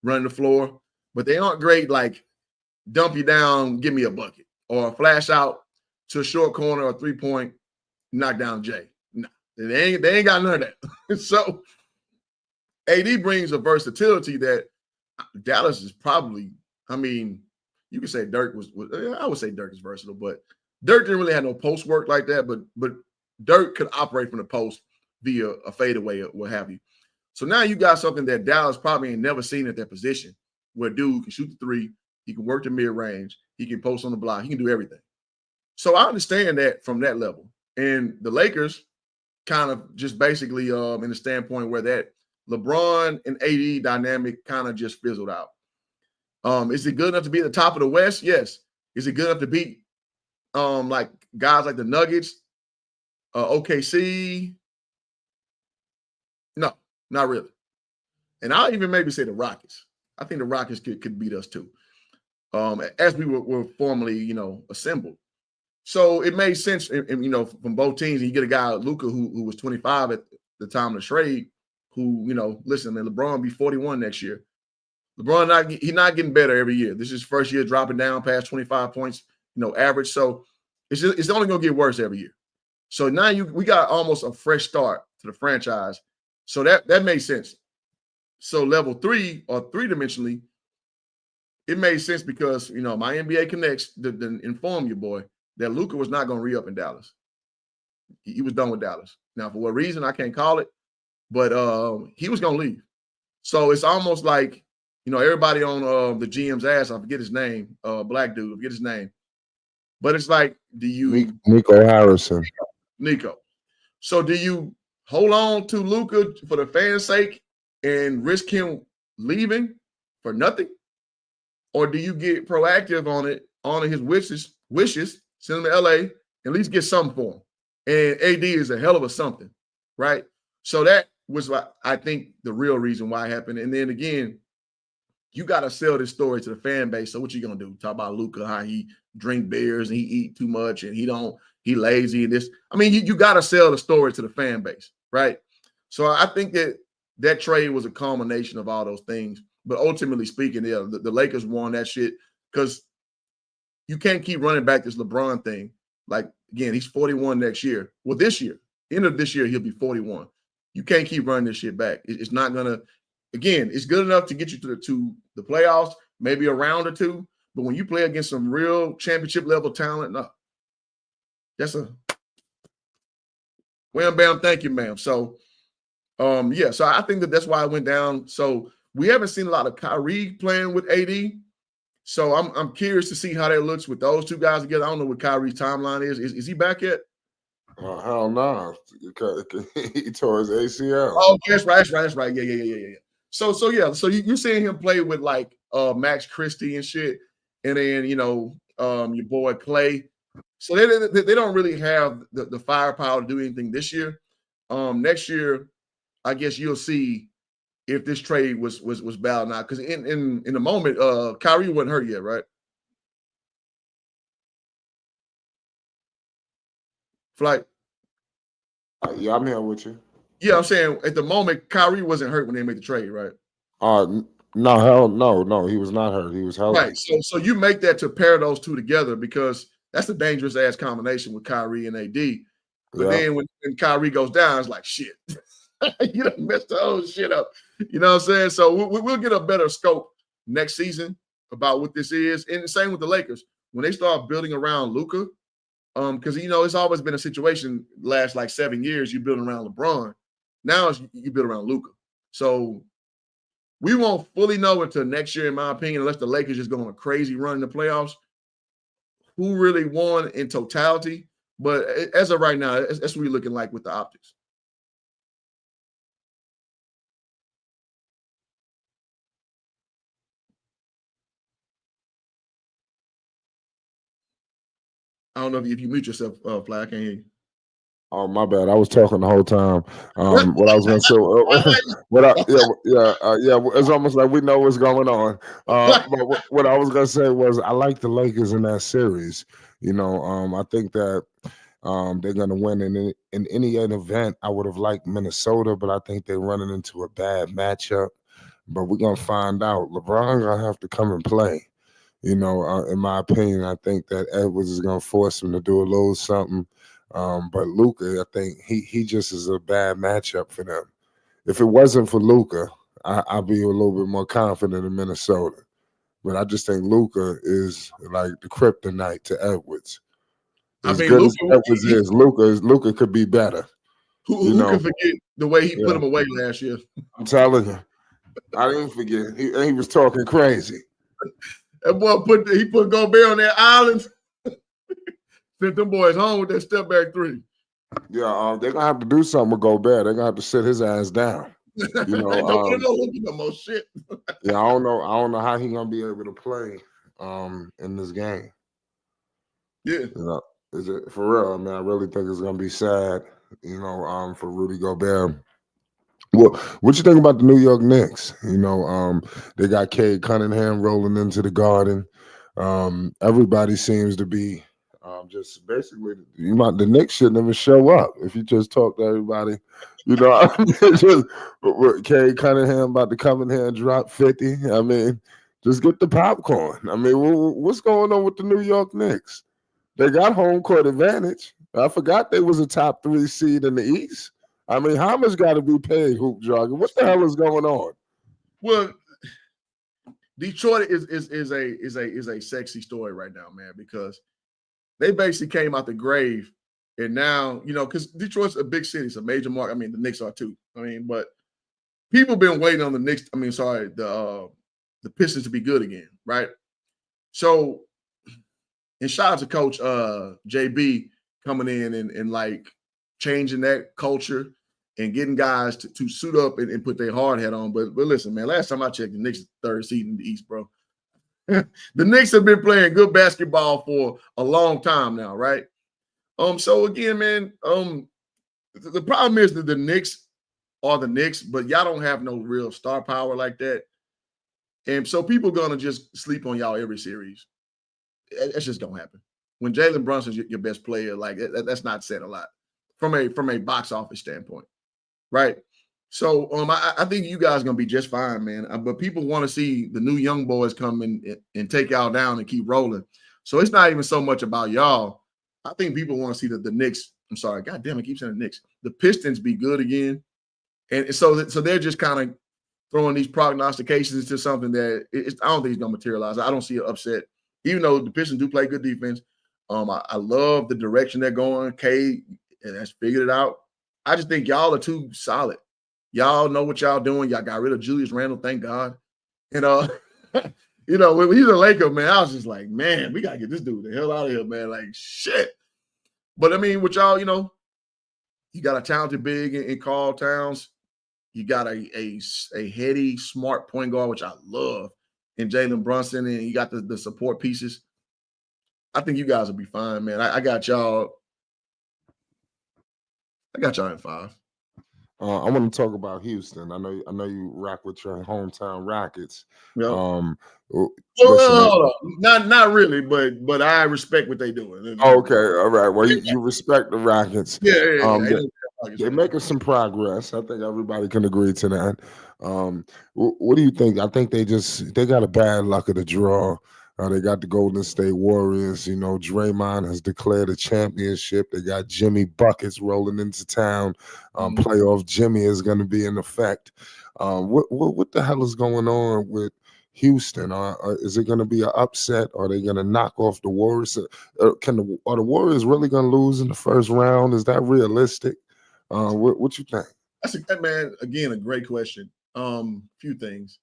running the floor, but they aren't great like dump you down, give me a bucket, or flash out to a short corner or 3-point, knock down Jay. No, they ain't got none of that. So AD brings a versatility that Dallas is probably, you could say Dirk was I would say Dirk is versatile, but Dirk didn't really have no post work like that, but Dirk could operate from the post via a fadeaway or what have you. So now you got something that Dallas probably ain't never seen at that position, where dude can shoot the three, he can work the mid-range, he can post on the block, he can do everything. So I understand that from that level. And the Lakers kind of just basically in the standpoint where that LeBron and AD dynamic kind of just fizzled out. Is it good enough to be at the top of the West? Yes. Is it good enough to beat like guys like the Nuggets, OKC? Not really. And I'll even maybe say the Rockets. I think the Rockets could beat us too. As we were formerly, assembled. So it made sense, from both teams. You get a guy like Luka who was 25 at the time of the trade, who, listen, man, LeBron be 41 next year. LeBron he's not getting better every year. This is his first year dropping down past 25 points, average. So it's only gonna get worse every year. So now we got almost a fresh start to the franchise. So that made sense. So level 3 or three-dimensionally, it made sense because my NBA connects to inform you, boy, that Luka was not going to re-up in Dallas. He was done with Dallas. Now, for what reason, I can't call it, but he was going to leave. So it's almost like, everybody on the GM's ass, I forget his name, black dude, I forget his name. But it's like, do you Nico Harrison? Nico. So do you hold on to Luka for the fans' sake and risk him leaving for nothing? Or do you get proactive on it, honor his wishes, send him to LA, at least get something for him? And AD is a hell of a something, right? So that was what I think the real reason why it happened. And then again, you got to sell this story to the fan base. So what you gonna do? Talk about Luka, how he drink beers and he eat too much and he lazy and this. I mean, you got to sell the story to the fan base, right? So I think that trade was a culmination of all those things. But ultimately speaking, the Lakers won that shit because you can't keep running back this LeBron thing. Like, again, he's 41 next year. Well, this year, end of this year, he'll be 41. You can't keep running this shit back. It's not going to – again, it's good enough to get you to the playoffs, maybe a round or two. But when you play against some real championship-level talent, no. That's a – wham, bam, thank you, ma'am. So, so I think that's why it went down. So we haven't seen a lot of Kyrie playing with AD. So I'm curious to see how that looks with those two guys together. I don't know what Kyrie's timeline is. Is he back yet? Oh, hell no. He tore his ACL. Oh, that's right. Yeah. So you're seeing him play with like Max Christie and shit, and then your boy Clay. So they don't really have the firepower to do anything this year. Next year, I guess you'll see if this trade was bad or not. Because in the moment, Kyrie wasn't hurt yet, right? Flight. Yeah, I'm here with you. Yeah, I'm saying at the moment, Kyrie wasn't hurt when they made the trade, right? No, hell no. He was not hurt. He was healthy. Right. So you make that to pair those two together because that's a dangerous ass combination with Kyrie and AD. But then when Kyrie goes down, it's like shit. You done messed the whole shit up. You know what I'm saying? So we'll get a better scope next season about what this is. And the same with the Lakers. When they start building around Luka, because it's always been a situation last like 7 years, you build around LeBron. Now you build around Luka. So we won't fully know until next year, in my opinion, unless the Lakers just go on a crazy run in the playoffs, who really won in totality. But as of right now, that's what we're looking like with the optics. I don't know if you mute yourself, Fly. I can't hear you. Oh, my bad. I was talking the whole time. What I was going to say, it's almost like we know what's going on. But what I was going to say was I like the Lakers in that series. I think that they're going to win in any event. I would have liked Minnesota, but I think they're running into a bad matchup. But we're going to find out. LeBron going to have to come and play. In my opinion, I think that Edwards is going to force him to do a little something. But Luka, I think he just is a bad matchup for them. If it wasn't for Luka, I'd be a little bit more confident in Minnesota. But I just think Luka is like the kryptonite to Edwards. As good as Edwards is, Luka could be better. Who can forget the way he put him away last year? I'm telling you, I didn't forget. He was talking crazy. That boy put Gobert on that island. Sent them boys home with that step back three. Yeah, they're gonna have to do something with Gobert. They're gonna have to sit his ass down. Don't put no more shit. Yeah, I don't know how he's gonna be able to play in this game. Yeah. Is it for real? I mean, I really think it's gonna be sad, for Rudy Gobert. Well, what you think about the New York Knicks? They got Cade Cunningham rolling into the Garden. Everybody seems to be just basically the Knicks shouldn't even show up if you just talk to everybody. Just Cade Cunningham about to come in here and drop 50. I mean, just get the popcorn. I mean, what's going on with the New York Knicks? They got home court advantage. I forgot they was a top 3 seed in the East. I mean, how much got to be paid, Hoop Jargon? What the hell is going on? Well, Detroit is a sexy story right now, man, because they basically came out the grave, and now because Detroit's a big city, it's a major market. I mean, the Knicks are too. I mean, but people been waiting on the Knicks. I mean, sorry, the Pistons to be good again, right? So, and shout out to Coach JB coming in and like changing that culture and getting guys to suit up and put their hard hat on. But listen, man, last time I checked, the Knicks third seed in the East, bro. The Knicks have been playing good basketball for a long time now, right? So again, man, the problem is that the Knicks are the Knicks, but y'all don't have no real star power like that. And so people gonna just sleep on y'all every series. That's just don't happen. When Jalen Brunson's your best player, like that's not said a lot from a box office standpoint, right? So I think you guys are gonna be just fine, man. But people want to see the new young boys come in and take y'all down and keep rolling. So it's not even so much about y'all. I think people want to see the Knicks. I'm sorry, God damn, I keep saying the Knicks. The Pistons be good again, and so they're just kind of throwing these prognostications into something that I don't think it's gonna materialize. I don't see an upset, even though the Pistons do play good defense. I love the direction they're going. Cade has figured it out. I just think y'all are too solid. Y'all know what y'all doing. Y'all got rid of Julius Randle, thank God. And when he's a Laker, man, I was just like, man, we gotta get this dude the hell out of here, man. Like shit. But I mean, with y'all, you got a talented big in Carl Towns. You got a heady, smart point guard, which I love, in Jalen Brunson, and you got the support pieces. I think you guys will be fine, man. I got y'all. I got y'all in 5. I want to talk about Houston. I know you rock with your hometown Rockets. Yep. Listen, not really, but I respect what they're doing. Okay, all right. Well, you respect the Rockets. Yeah. They're making some progress. I think everybody can agree to that. What do you think? I think they got a bad luck of the draw. They got the Golden State Warriors. Draymond has declared a championship. They got Jimmy Buckets rolling into town. Playoff Jimmy is going to be in effect. What the hell is going on with Houston? Is it going to be an upset? Are they going to knock off the Warriors? Are the Warriors really going to lose in the first round? Is that realistic? What you think? That's man. Again, a great question. Few things.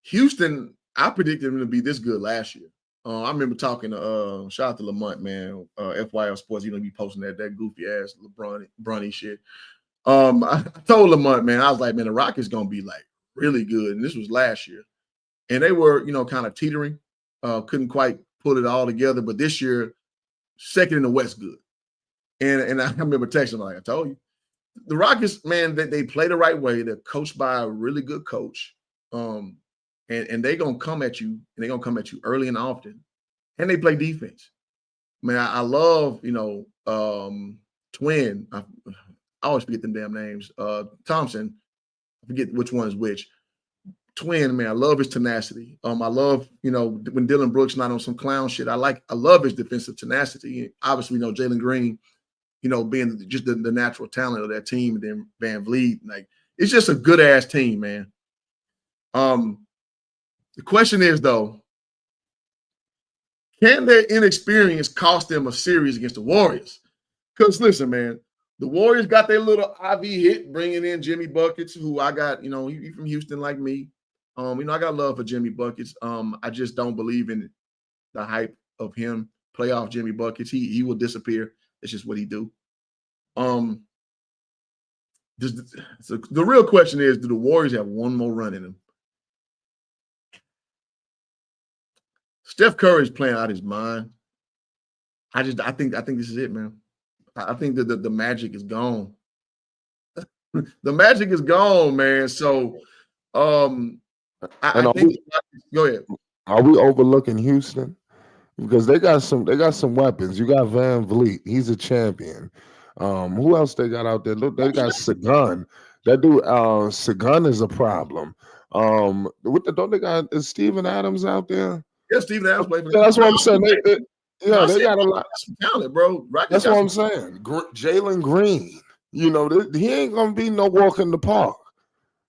Houston, I predicted them to be this good last year. I remember talking to shout out to Lamont, man, FYL Sports. Be posting that goofy ass LeBron shit. I told Lamont, man, I was like, man, the Rockets gonna be like really good, and this was last year, and they were, kind of teetering, couldn't quite put it all together. But this year, second in the West, good. And I remember texting like I told you, the Rockets, man, they play the right way. They're coached by a really good coach. And they're gonna come at you, and they're gonna come at you early and often. And they play defense. Man, I love, Twin. I always forget them damn names. Thompson, I forget which one is which. Twin, man, I love his tenacity. I love, when Dylan Brooks not on some clown shit. I love his defensive tenacity. Obviously, Jalen Green, being just the natural talent of that team, and then Van Vliet. Like, it's just a good ass team, man. The question is, though, can their inexperience cost them a series against the Warriors? Because listen, man, the Warriors got their little IV hit bringing in Jimmy Buckets, who I got, he from Houston like me. I got love for Jimmy Buckets. I just don't believe in the hype of him. Playoff Jimmy Buckets, he will disappear. It's just what he do. So the real question is, do the Warriors have one more run in them? Steph Curry's playing out his mind. I think this is it, man. I think that the magic is gone. The magic is gone, man. So I And think go ahead. are we overlooking Houston? Because they got some weapons. You got Van Vliet, he's a champion. Who else they got out there? Look, they got Sagan. That dude, Sagan is a problem. With the don't they got is Steven Adams out there? Yeah, Steven Adams played for Yeah, the that's what I'm saying. I Yeah, they said got a lot. Rockets got some talent, bro. Rockets That's got what some I'm saying. Jalen Green. You know, he ain't gonna be no walk in the park.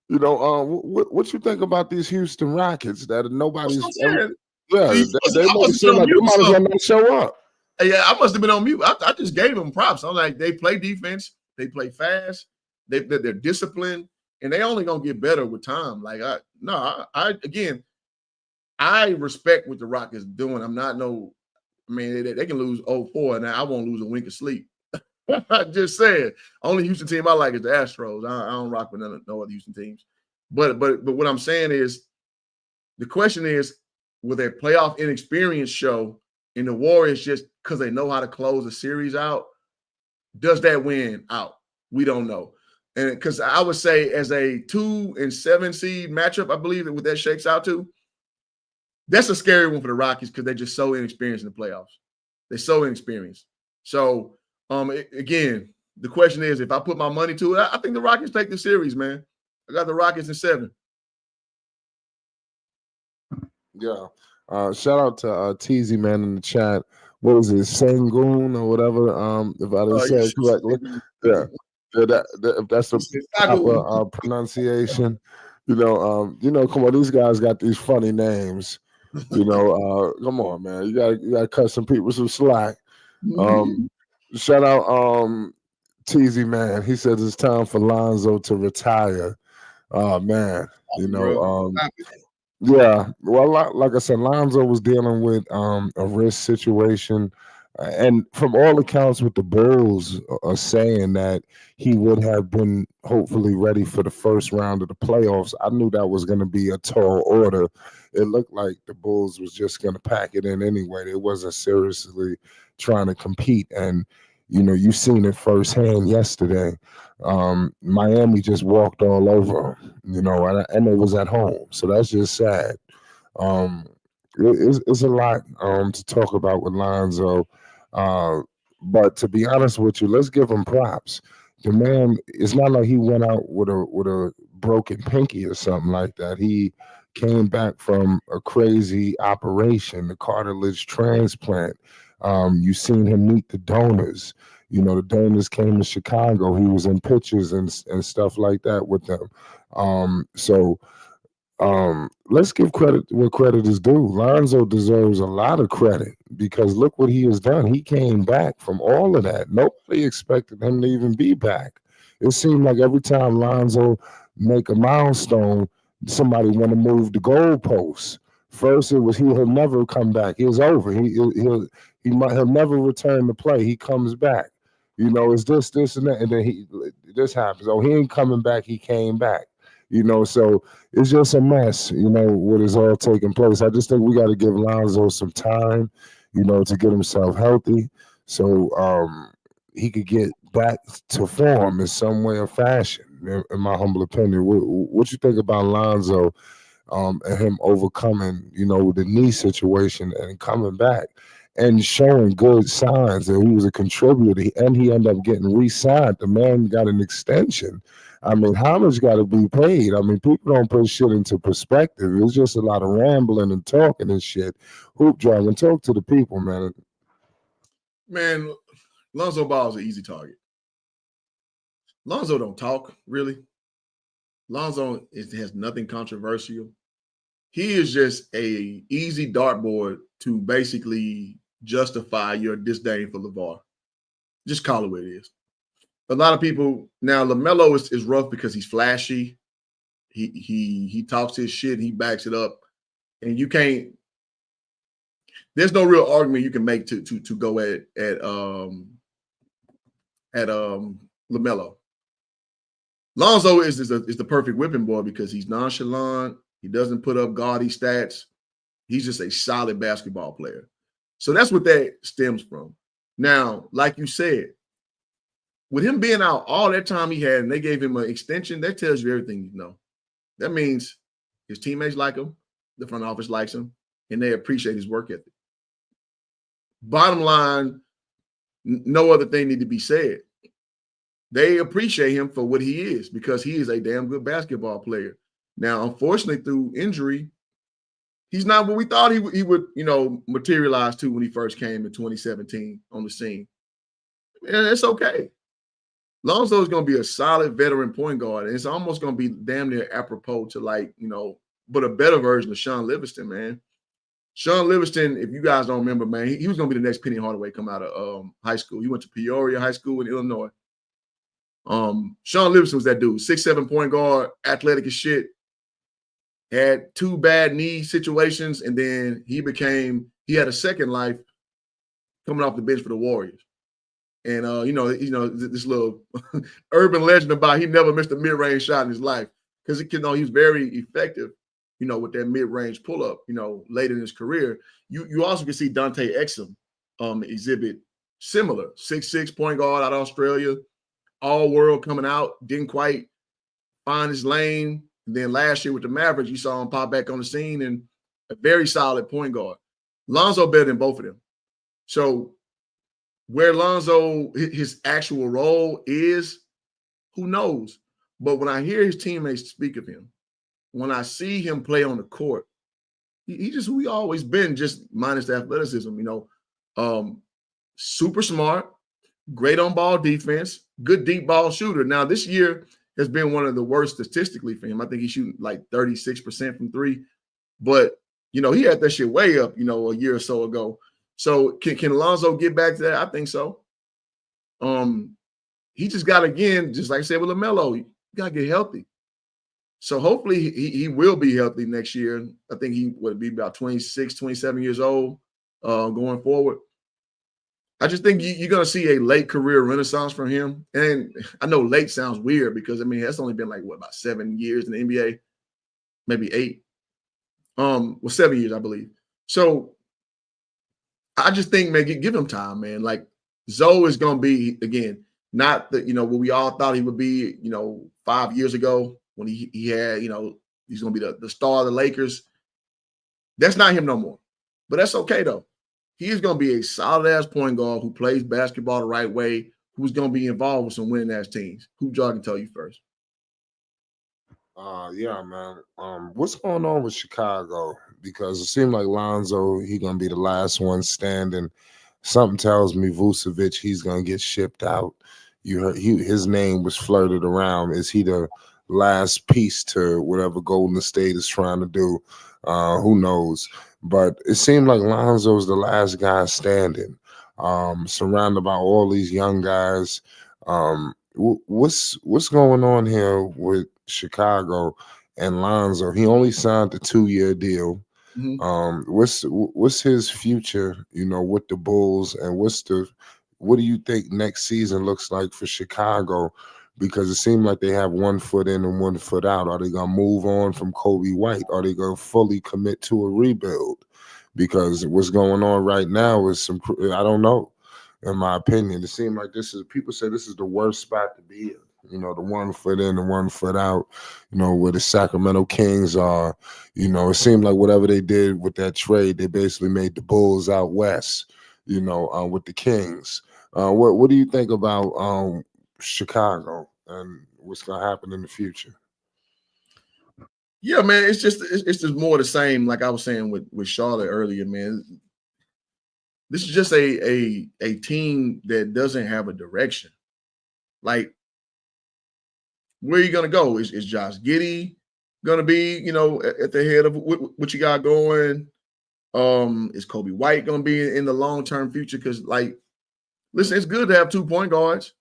You know, what you think about these Houston Rockets that That's what nobody's? I'm saying. Yeah, See, they I make it must have been seem on like they mute. might as well not show up. Yeah, I must have been on mute. I just gave them props. I'm like, they play defense, they play fast, they're disciplined, and they only gonna get better with time. Like I respect what the Rockets doing. I'm not no, I mean, they can lose 0-4, and I won't lose a wink of sleep. I just said, only Houston team I like is the Astros. I don't rock with no other Houston teams. But what I'm saying is, the question is, will their playoff inexperience show in the Warriors just because they know how to close a series out? Does that win out? We don't know. And because I would say, as a 2 and 7 seed matchup, I believe that what that shakes out to, that's a scary one for the Rockies because they're just so inexperienced in the playoffs. They're so inexperienced. So, again, the question is, if I put my money to it, I think the Rockets take the series, man. I got the Rockets in 7. Yeah. Shout out to TZ man in the chat. What was it, Sangoon or whatever? If I didn't say it correctly. Yeah. If that's the proper pronunciation. You know, come on, these guys got these funny names. Come on, man. You gotta cut some people some slack. Shout out TZ man. He says it's time for Lonzo to retire. Oh man, yeah. Well, like I said, Lonzo was dealing with a risk situation, and from all accounts, what the Bulls are saying that he would have been hopefully ready for the first round of the playoffs. I knew that was going to be a tall order. It looked like the Bulls was just going to pack it in anyway. They wasn't seriously trying to compete, and you've seen it firsthand yesterday. Miami just walked all over him, and it was at home. So that's just sad. Um, it's a lot to talk about with Lonzo. But to be honest with you, let's give him props. The man, it's not like he went out with a broken pinky or something like that. He came back from a crazy operation, the cartilage transplant. You seen him meet the donors. The donors came to Chicago. He was in pictures and stuff like that with them. Let's give credit where credit is due. Lonzo deserves a lot of credit because look what he has done. He came back from all of that. Nobody expected him to even be back. It seemed like every time Lonzo make a milestone, somebody want to move the goalposts. First, it was he'll never come back. It's over. He'll never return to play. He comes back. It's this, and that, and then this happens. Oh, he ain't coming back. He came back. So it's just a mess, what is all taking place. I just think we got to give Lonzo some time, to get himself healthy so he could get back to form in some way or fashion, in my humble opinion. What you think about Lonzo and him overcoming, the knee situation and coming back and showing good signs that he was a contributor and he ended up getting re-signed. The man got an extension. I mean, how much got to be paid? I mean, people don't put shit into perspective. It's just a lot of rambling and talking and shit. Hoop driving. Talk to the people, man. Man, Lonzo Ball is an easy target. Lonzo don't talk, really. Lonzo has nothing controversial. He is just a easy dartboard to basically justify your disdain for LeVar. Just call it what it is. A lot of people now, Lamelo is rough because he's flashy. He talks his shit, he backs it up, and you can't. There's no real argument you can make to go at Lamelo. Lonzo is the perfect whipping boy because he's nonchalant. He doesn't put up gaudy stats. He's just a solid basketball player. So that's what that stems from. Now, like you said, with him being out all that time he had, and they gave him an extension, that tells you everything you know. That means his teammates like him, the front office likes him, and they appreciate his work ethic. Bottom line, no other thing need to be said. They appreciate him for what he is because he is a damn good basketball player. Now, unfortunately, through injury, he's not what we thought he would, materialize to when he first came in 2017 on the scene. And it's okay. Lonzo is going to be a solid veteran point guard. And it's almost going to be damn near apropos to but a better version of Sean Livingston, man. Sean Livingston, if you guys don't remember, man, he was going to be the next Penny Hardaway come out of high school. He went to Peoria High School in Illinois. Sean Livingston was that dude, 6'7" point guard, athletic as shit, had 2 bad knee situations, and then he had a second life coming off the bench for the Warriors. And this little urban legend about he never missed a mid-range shot in his life because he was very effective, with that mid-range pull-up, late in his career. You also can see Dante Exum exhibit similar 6'6" point guard out of Australia, all world coming out, didn't quite find his lane. And then last year with the Mavericks, you saw him pop back on the scene and a very solid point guard. Lonzo better than both of them. So where Lonzo, his actual role is, who knows? But when I hear his teammates speak of him, when I see him play on the court, he just who he always been, just minus the athleticism, super smart, great on ball defense, good deep ball shooter. Now, this year has been one of the worst statistically for him. I think he's shooting like 36% from 3. But, he had that shit way up, a year or so ago. So can Lonzo get back to that? I think so. He just got, again, just like I said with Lamelo, you got to get healthy. So hopefully he will be healthy next year. I think he would be about 26, 27 years old going forward. I just think you're going to see a late career renaissance from him. And I know late sounds weird because, that's only been about 7 years in the NBA, maybe 8. 7 years, I believe. So I just think, man, give him time, man. Like Zoe is going to be, again, not what we all thought he would be, 5 years ago when he had, he's going to be the star of the Lakers. That's not him no more. But that's okay, though. He's going to be a solid-ass point guard who plays basketball the right way, who's going to be involved with some winning-ass teams. Who y'all can tell you first? Yeah, man. What's going on with Chicago? Because it seemed like Lonzo, he's going to be the last one standing. Something tells me Vucevic, he's going to get shipped out. You heard his name was flirted around. Is he the last piece to whatever Golden State is trying to do? Who knows? But it seemed like Lonzo's the last guy standing, surrounded by all these young guys. What's going on here with Chicago and Lonzo? He only signed a 2-year deal. Mm-hmm. What's his future, with the Bulls, and what do you think next season looks like for Chicago? Because it seemed like they have 1 foot in and 1 foot out. Are they going to move on from Kobe White? Are they going to fully commit to a rebuild? Because what's going on right now is I don't know, in my opinion. It seems like people say this is the worst spot to be in. The 1 foot in and 1 foot out, where the Sacramento Kings are. It seemed like whatever they did with that trade, they basically made the Bulls out west, with the Kings. What do you think about Chicago and what's going to happen in the future? Yeah, man, it's just more the same. Like I was saying with Charlotte earlier, man. This is just a team that doesn't have a direction. Like, where are you gonna go? Is Josh Giddey gonna be, at the head of what you got going? Is Kobe White gonna be in the long-term future? Because, listen, it's good to have 2 point guards,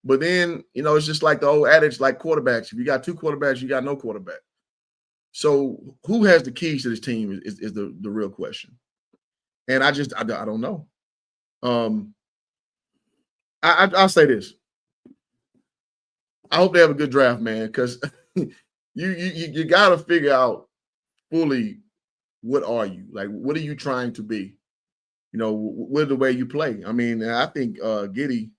but then it's just like the old adage, like quarterbacks. If you got 2 quarterbacks, you got no quarterback. So who has the keys to this team is the real question. And I don't know. I'll say this. I hope they have a good draft, man, because you got to figure out fully what are you? Like, what are you trying to be? What the way you play. I mean, I think Giddey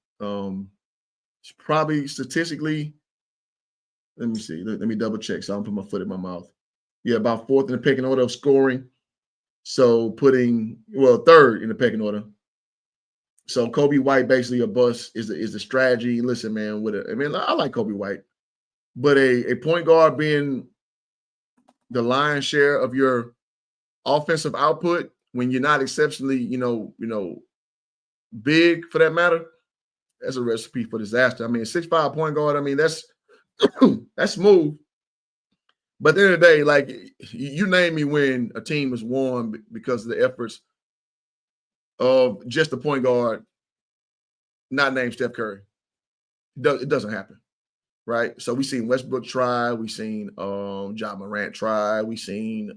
It's probably statistically. Let me see. Let me double check. So I don't put my foot in my mouth. Yeah, about fourth in the pecking order of scoring. So third in the pecking order. So Kobe White basically a bust is the strategy. Listen, man, I like Kobe White, but a point guard being the lion's share of your offensive output when you're not exceptionally, big for that matter, that's a recipe for disaster. I mean, 6'5" point guard. I mean, that's that's smooth. But at the end of the day, like you name me when a team is won because of the efforts of just the point guard, not named Steph Curry. It doesn't happen, right? So we've seen Westbrook try, we've seen Ja Morant try, we've seen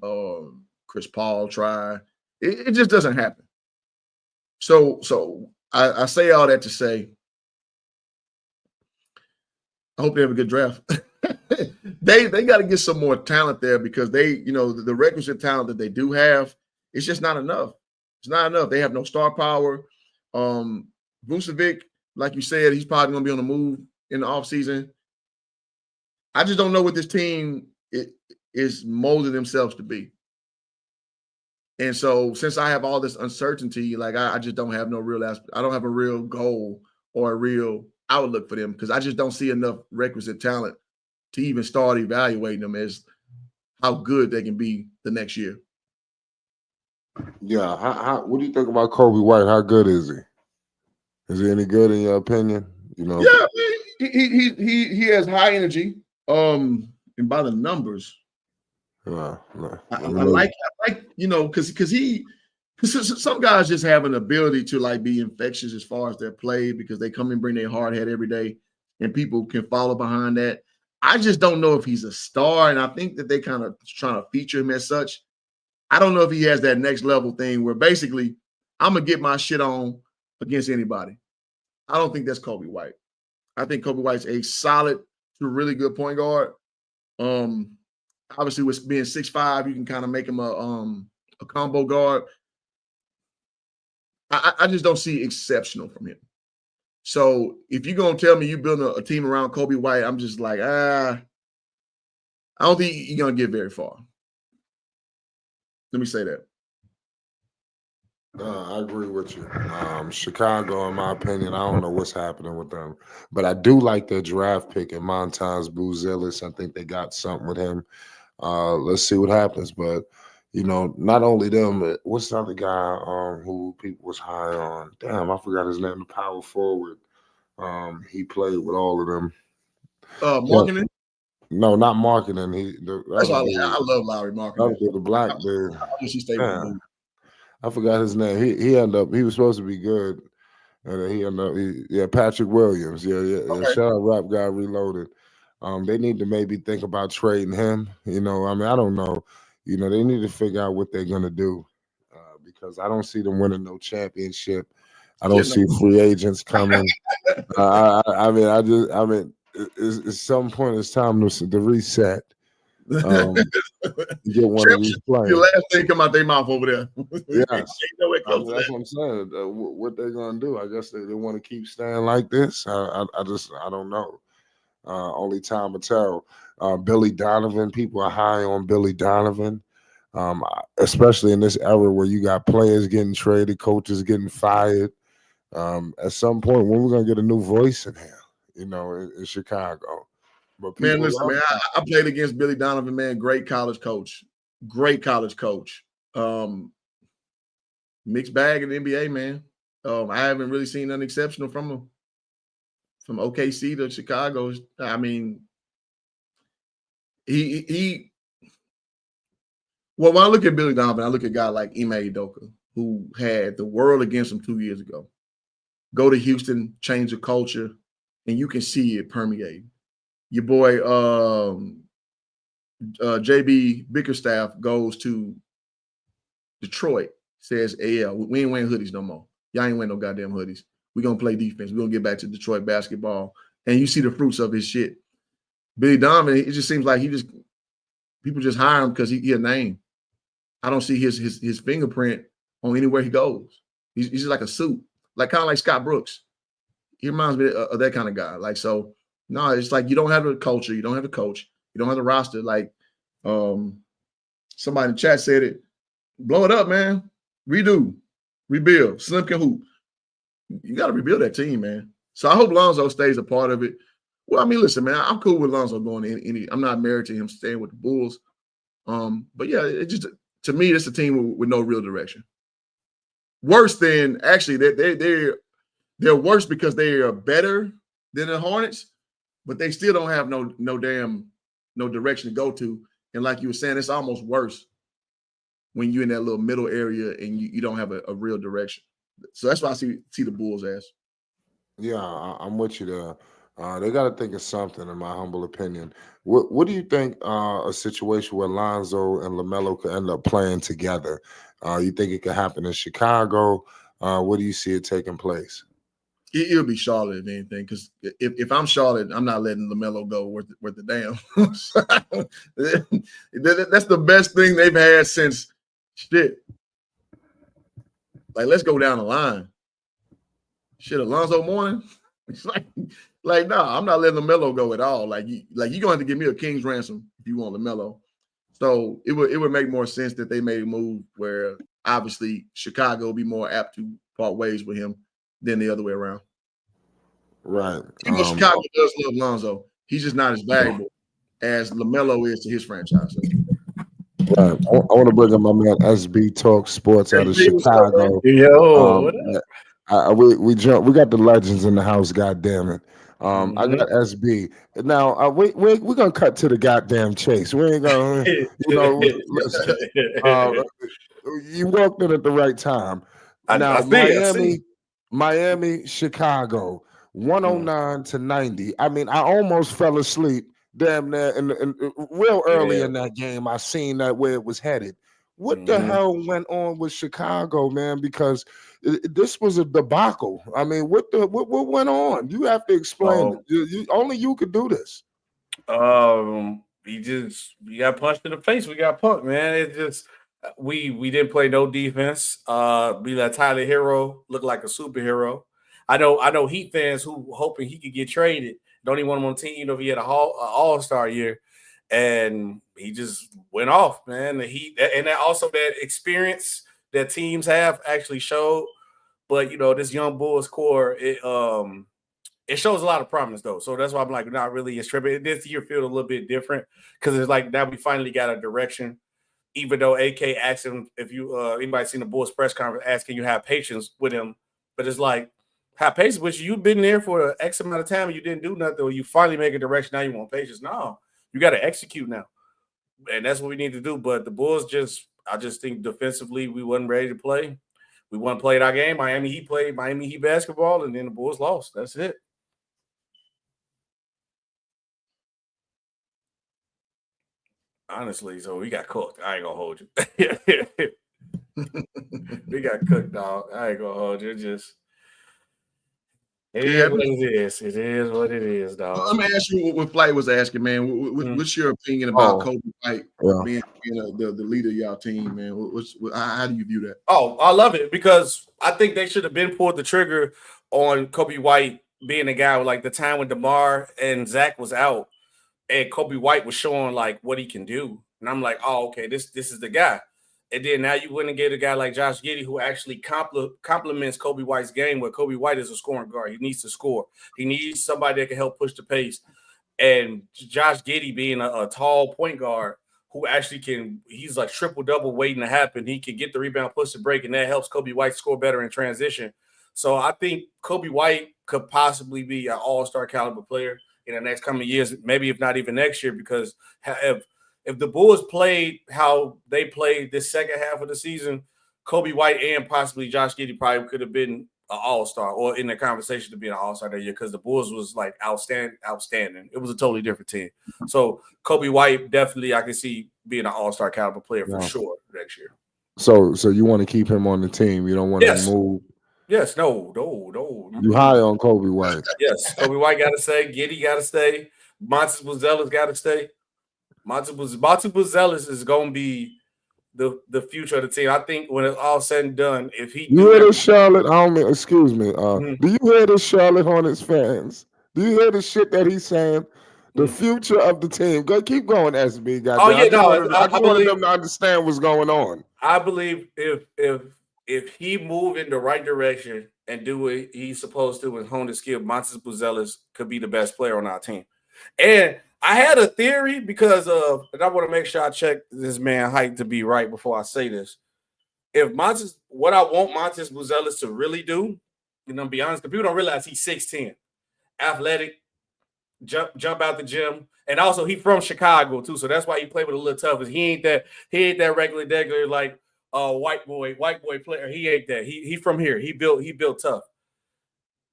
Chris Paul try. It just doesn't happen. So I say all that to say, I hope they have a good draft. They got to get some more talent there because the requisite talent that they do have, it's just not enough. It's not enough. They have no star power. Vucevic, like you said, he's probably going to be on the move in the offseason. I just don't know what this team is molding themselves to be. And so since I have all this uncertainty, like I just don't have no real I don't have a real goal or a real outlook for them because I just don't see enough requisite talent to even start evaluating them as how good they can be the next year. Yeah. What do you think about Kobe White? How good is he? Is he any good in your opinion? Yeah, he has high energy. And by the numbers, No. I like because some guys just have an ability to like be infectious as far as their play because they come and bring their hard head every day, and people can follow behind that. I just don't know if he's a star, and I think that they kind of trying to feature him as such. I don't know if he has that next level thing where basically I'm gonna get my shit on against anybody. I don't think that's Kobe White. I think Kobe White's a solid to really good point guard. Obviously, with being 6'5", you can kind of make him a combo guard. I just don't see exceptional from him. So if you're gonna tell me you build a team around Kobe White, I'm just like, I don't think you're gonna get very far. Let me say that. I agree with you. Chicago, in my opinion, I don't know what's happening with them, but I do like their draft pick in Montas Buzelis. I think they got something with him. Let's see what happens. But not only them, but what's the other guy who people was high on? Damn, I forgot his name. The power forward. He played with all of them. Marketing? No, not marketing. That's all I love Lowry Marketing. The black dude. I wish he stayed with the dude. I forgot his name. He ended up. He was supposed to be good, and then he ended up. Patrick Williams. Okay. Shout out Rap Guy Reloaded. They need to maybe think about trading him. I don't know. They need to figure out what they're gonna do because I don't see them winning no championship. I don't see free agents coming. At some point it's time to reset. Get one of these players. Your last thing come out their mouth over there. Yes. That's what I'm saying. What they're gonna do? I guess they want to keep staying like this. I don't know. Only time will tell. Billy Donovan. People are high on Billy Donovan, especially in this era where you got players getting traded, coaches getting fired. At some point, when we're gonna get a new voice in here, in Chicago. But man, listen, man, I played against Billy Donovan, man. Great college coach. Mixed bag in the NBA, man. I haven't really seen nothing exceptional from him. From OKC to Chicago. I mean, well, when I look at Billy Donovan, I look at a guy like Ime Udoka, who had the world against him 2 years ago. Go to Houston, change the culture, and you can see it permeate. Your boy JB Bickerstaff goes to Detroit, says, hey, yeah, we ain't wearing hoodies no more. Y'all ain't wearing no goddamn hoodies. We're going to play defense. We're going to get back to Detroit basketball. And you see the fruits of his shit. Billy Donovan, it just seems like people just hire him because he a name. I don't see his fingerprint on anywhere he goes. He's just like a suit, like kind of like Scott Brooks. He reminds me of that kind of guy. Like, so no, it's like you don't have a culture, you don't have a coach, you don't have a roster. Like somebody in the chat said it, blow it up, man. Redo, rebuild. Slim can hoop. You got to rebuild that team, man. So I hope Lonzo stays a part of it. Well, I mean, listen, man, I'm cool with Lonzo going in any. I'm not married to him staying with the Bulls. But yeah, it just to me, it's a team with no real direction. Worse than actually, they're worse because they are better than the Hornets, but they still don't have no direction to go to. And like you were saying, it's almost worse when you're in that little middle area and you don't have a real direction. So that's why I see the Bulls as. Yeah, I'm with you there. They got to think of something, in my humble opinion. What do you think a situation where Lonzo and Lamelo could end up playing together? You think it could happen in Chicago? Where do you see it taking place? It'll be Charlotte, if anything, because if I'm Charlotte, I'm not letting Lamelo go worth the damn. That's the best thing they've had since shit. Like, let's go down the line. Shit, Alonzo Mourning. It's like no, I'm not letting LaMelo go at all. Like you're gonna have to give me a king's ransom if you want LaMelo. So it would make more sense that they made a move where obviously Chicago will be more apt to part ways with him than the other way around. Right. Chicago does love Lonzo. He's just not as valuable as LaMelo is to his franchise. Right. I want to bring up my man SB Talk Sports out of Chicago. Yo, we got the legends in the house. God damn it. I got SB. Now we're gonna cut to the goddamn chase. We ain't gonna, listen. You walked in at the right time. Now Miami, Chicago, 109 to 90. I mean, I almost fell asleep damn near in real early in that game. I seen that where it was headed. What the hell went on with Chicago, man? Because this was a debacle. I mean, what went on? You have to explain it. Only you could do this. We got punched in the face. We got punked, man. It just we didn't play no defense. Be like Tyler Hero looked like a superhero. I know Heat fans who hoping he could get traded. Don't even want him on the team. If he had a all-star year, and he just went off, man. That experience that teams have actually showed. But this young Bulls core, it shows a lot of promise though. So that's why I'm like not really as tripping. This year feels a little bit different because it's like now we finally got a direction. Even though AK asked him if you anybody seen the Bulls press conference asking you have patience with him, but it's like have patience with you. You've been there for X amount of time and you didn't do nothing. Or you finally make a direction. Now you want patience. No, you got to execute now, and that's what we need to do. But the Bulls I just think defensively we wasn't ready to play. We won played our game. Miami Heat played Miami Heat basketball, and then the Bulls lost. That's it. Honestly, so we got cooked. I ain't gonna hold you. We got cooked, dog. I ain't gonna hold you. It is what it is. It is what it is, dog. Let me ask you what Flight was asking, man. What's your opinion about Kobe White being the leader of y'all team, man? How do you view that? Oh, I love it because I think they should have been pulled the trigger on Kobe White being a guy with like the time when DeMar and Zach was out and Kobe White was showing like what he can do. And I'm like, oh, okay, this is the guy. And then now you wouldn't get a guy like Josh Giddey who actually complements Kobe White's game where Kobe White is a scoring guard. He needs to score. He needs somebody that can help push the pace. And Josh Giddey being a tall point guard who actually he's like triple-double waiting to happen. He can get the rebound, push the break, and that helps Kobe White score better in transition. So I think Kobe White could possibly be an all-star caliber player in the next coming years, maybe if not even next year, because if the Bulls played how they played this second half of the season, Kobe White and possibly Josh Giddey probably could have been an all-star or in the conversation to be an all-star that year because the Bulls was like outstanding. It was a totally different team. So Kobe White definitely I can see being an all-star caliber player for sure next year. So you want to keep him on the team. You don't want to move. Yes, no. You high on Kobe White. Yes, Kobe White got to stay. Giddey got to stay. Monty Buzelis got to stay. Monty Buzelis is going to be the future of the team. I think when it's all said and done, if he You hear this, Charlotte? I don't mean, excuse me. Do you hear this, Charlotte Hornets fans? Do you hear the shit that he's saying? The future of the team. Go, keep going, SB. Oh yeah, I just wanted them to understand what's going on. I believe if he move in the right direction and do what he's supposed to and hone his skill, Montes Buzelis could be the best player on our team. And I had a theory because of, and I want to make sure I check this man height to be right before I say this. If what I want Montes Buzelis to really do, be honest, because people don't realize he's 6'10", athletic, jump out the gym, and also he from Chicago too, so that's why he played with a little tough. He ain't that regular like white boy player. He ain't that. He from here. He built tough.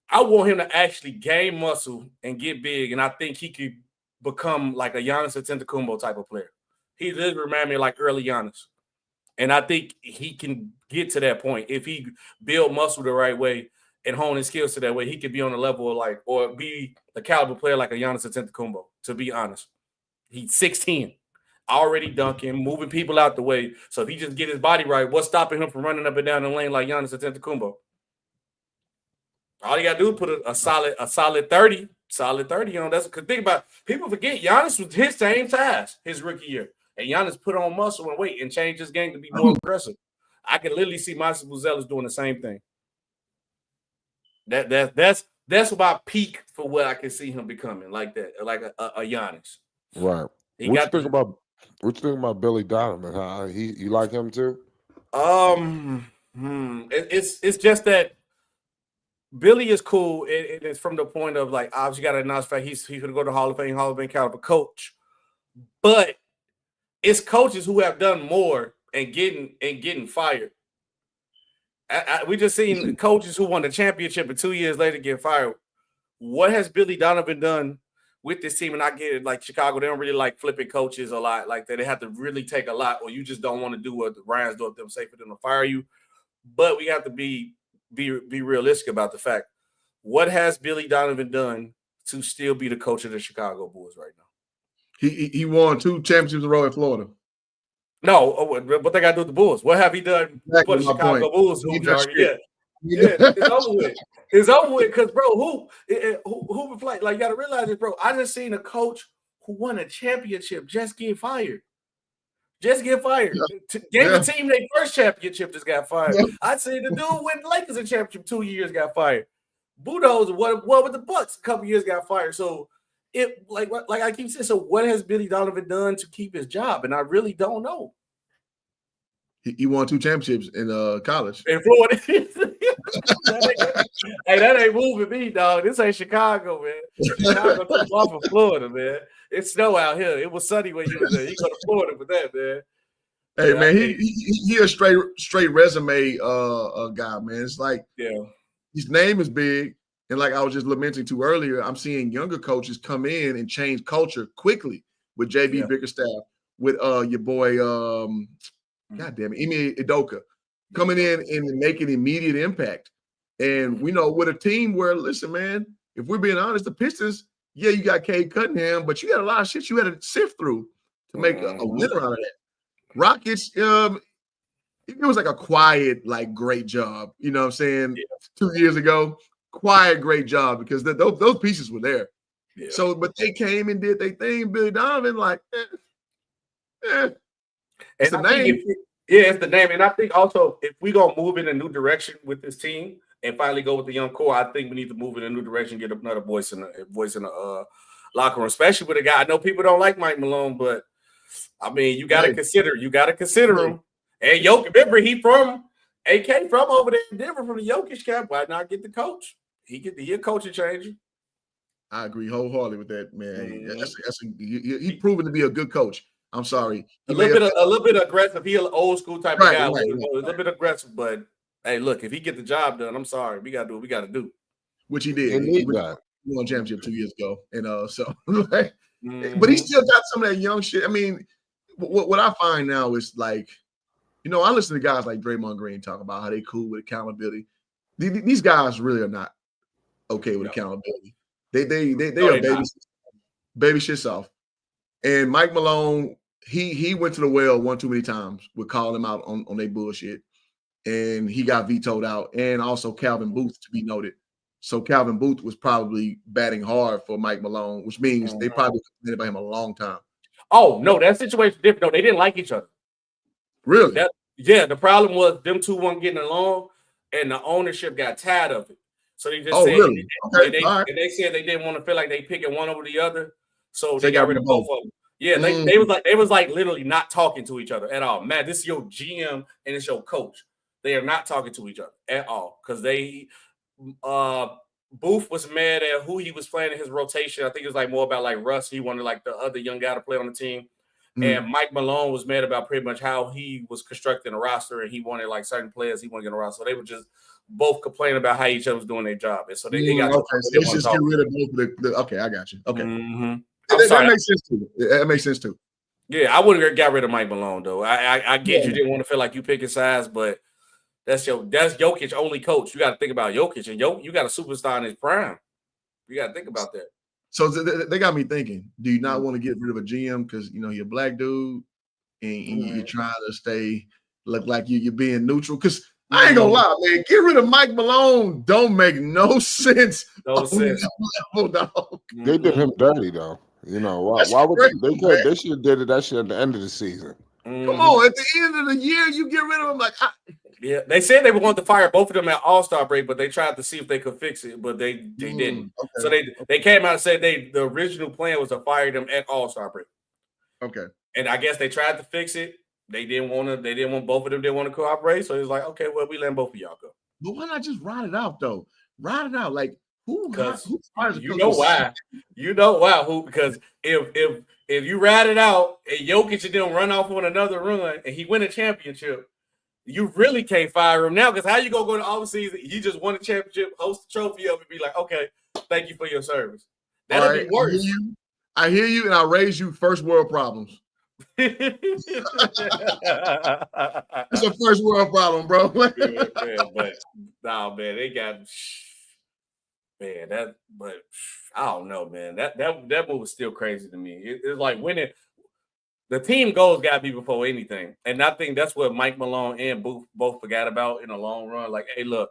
I want him to actually gain muscle and get big, and I think he could become like a Giannis Antetokounmpo type of player. He does remind me of like early Giannis, and I think he can get to that point if he build muscle the right way and hone his skills to that way. He could be on the level of like, or be a caliber player like a Giannis Antetokounmpo. To be honest, he's 6'10", already dunking, moving people out the way. So if he just get his body right, what's stopping him from running up and down the lane like Giannis Antetokounmpo? All you gotta do is put a solid 30 on. That's because think about it, people forget Giannis was his same size his rookie year, and Giannis put on muscle and weight and changed his game to be more aggressive. I can literally see Montes Buzelis doing the same thing. That's about peak for what I can see him becoming, like that, like a Giannis. Right. What you think about Billy Donovan? You like him too? It's just that Billy is cool. It's from the point of like, obviously, got to announce the fact he's going to go to Hall of Fame caliber coach. But it's coaches who have done more and getting fired. We just seen coaches who won the championship and 2 years later get fired. What has Billy Donovan done with this team? And I get it, like Chicago, they don't really like flipping coaches a lot like that. They have to really take a lot, or you just don't want to do what the Ryans do if them say for them to fire you. But we have to be realistic about the fact. What has Billy Donovan done to still be the coach of the Chicago Bulls right now? He won 2 championships in a row in Florida. No, what they got to do with the Bulls? What have he done for the Chicago Bulls? Yeah, it's over with. It's over with because, bro, who would play? Like, you got to realize this, bro. I just seen a coach who won a championship just get fired. Gave the team their first championship, just got fired. I seen the dude win the Lakers a championship 2 years, got fired. Budo's what with the Bucks a couple years got fired. So it like I keep saying. So what has Billy Donovan done to keep his job? And I really don't know. He won 2 championships in college in Florida. that ain't moving me, dog. This ain't Chicago, man. Chicago took off of Florida, man. It's snow out here. It was sunny when you was there. You go to Florida for that, man. Hey, yeah, man, he a straight resume guy, man. It's like, his name is big, and like I was just lamenting to earlier, I'm seeing younger coaches come in and change culture quickly with JB Bickerstaff, with your boy, God damn it, Ime Udoka, coming in and making immediate impact. And we know with a team where, listen, man, if we're being honest, the Pistons, you got Cade Cunningham, but you got a lot of shit you had to sift through to make a winner out of that. Rockets, it was like a quiet, like, great job. You know what I'm saying? 2 years ago, quiet, great job, because those pieces were there. Yeah. So, but they came and did their thing. Billy Donovan, like, it's the name. It's the name. And I think also if we're going to move in a new direction with this team and finally go with the young core, I think we need to move in a new direction, get another voice in the locker room, especially with a guy. I know people don't like Mike Malone, but I mean, you got to consider him. And Jokic, remember, he from AK from over there in Denver from the Jokic camp. Why not get the coach? He a coaching changer. I agree wholeheartedly with that, man. He's proven to be a good coach. I'm sorry. A little bit aggressive. He an old school type of guy. A little bit aggressive, but hey, look, if he get the job done, I'm sorry. We gotta do what we gotta do. Which he did. He won championship 2 years ago. And so but he still got some of that young shit. I mean, what I find now is like, I listen to guys like Draymond Green talk about how they cool with accountability. These guys really are not okay with accountability. They are baby shit soft. And Mike Malone he went to the well one too many times with calling him out on their bullshit, and he got vetoed out. And also Calvin Booth, to be noted. So Calvin Booth was probably batting hard for Mike Malone, which means they probably complained about him a long time. Oh no, that situation different. No, they didn't like each other. Really? The problem was them two weren't getting along, and the ownership got tired of it. So they just said, really? Okay. And they said they didn't want to feel like they picking one over the other, so they got rid of both of them. Yeah, they was like literally not talking to each other at all. Man, this is your GM and it's your coach. They are not talking to each other at all because they Booth was mad at who he was playing in his rotation. I think it was like more about like Russ. He wanted like the other young guy to play on the team. And Mike Malone was mad about pretty much how he was constructing a roster, and he wanted like certain players he wanted to get a roster. So they were just both complaining about how each other was doing their job. And so they got okay. So they just get rid of both of the okay, I got you. Okay. That makes sense too. That makes sense too. Yeah, I wouldn't have got rid of Mike Malone though. I get you didn't want to feel like you picking sides, but that's Jokic only coach. You got to think about Jokic, and you got a superstar in his prime. You got to think about that. So they got me thinking, do you not want to get rid of a GM because, you're a black dude and you're trying to look like you're being neutral? Because I ain't going to lie, man, get rid of Mike Malone don't make no sense. No sense. Level, dog. They did him dirty, though. Why would they should have did that shit at the end of the season. Come on, at the end of the year, you get rid of him. Yeah, they said they were going to fire both of them at All-Star break, but they tried to see if they could fix it, but they didn't. Okay. So they came out and said the original plan was to fire them at All-Star break. Okay. And I guess they tried to fix it. They didn't want both of them didn't want to cooperate. So it was like, okay, well, we let both of y'all go. But why not just ride it out though? Ride it out. Like who you know why? You know why? Because if you ride it out and Jokic and them run off on another run and he win a championship, you really can't fire him now, because how you gonna go to all season? You just won a championship, host the trophy up, and be like, okay, thank you for your service. That'll be worse. I hear you, and I raise you first world problems. It's a first world problem, bro. But they got but I don't know, man. That move was still crazy to me. It's like winning. The team goals got to be before anything. And I think that's what Mike Malone and Booth both forgot about in the long run. Like, hey, look,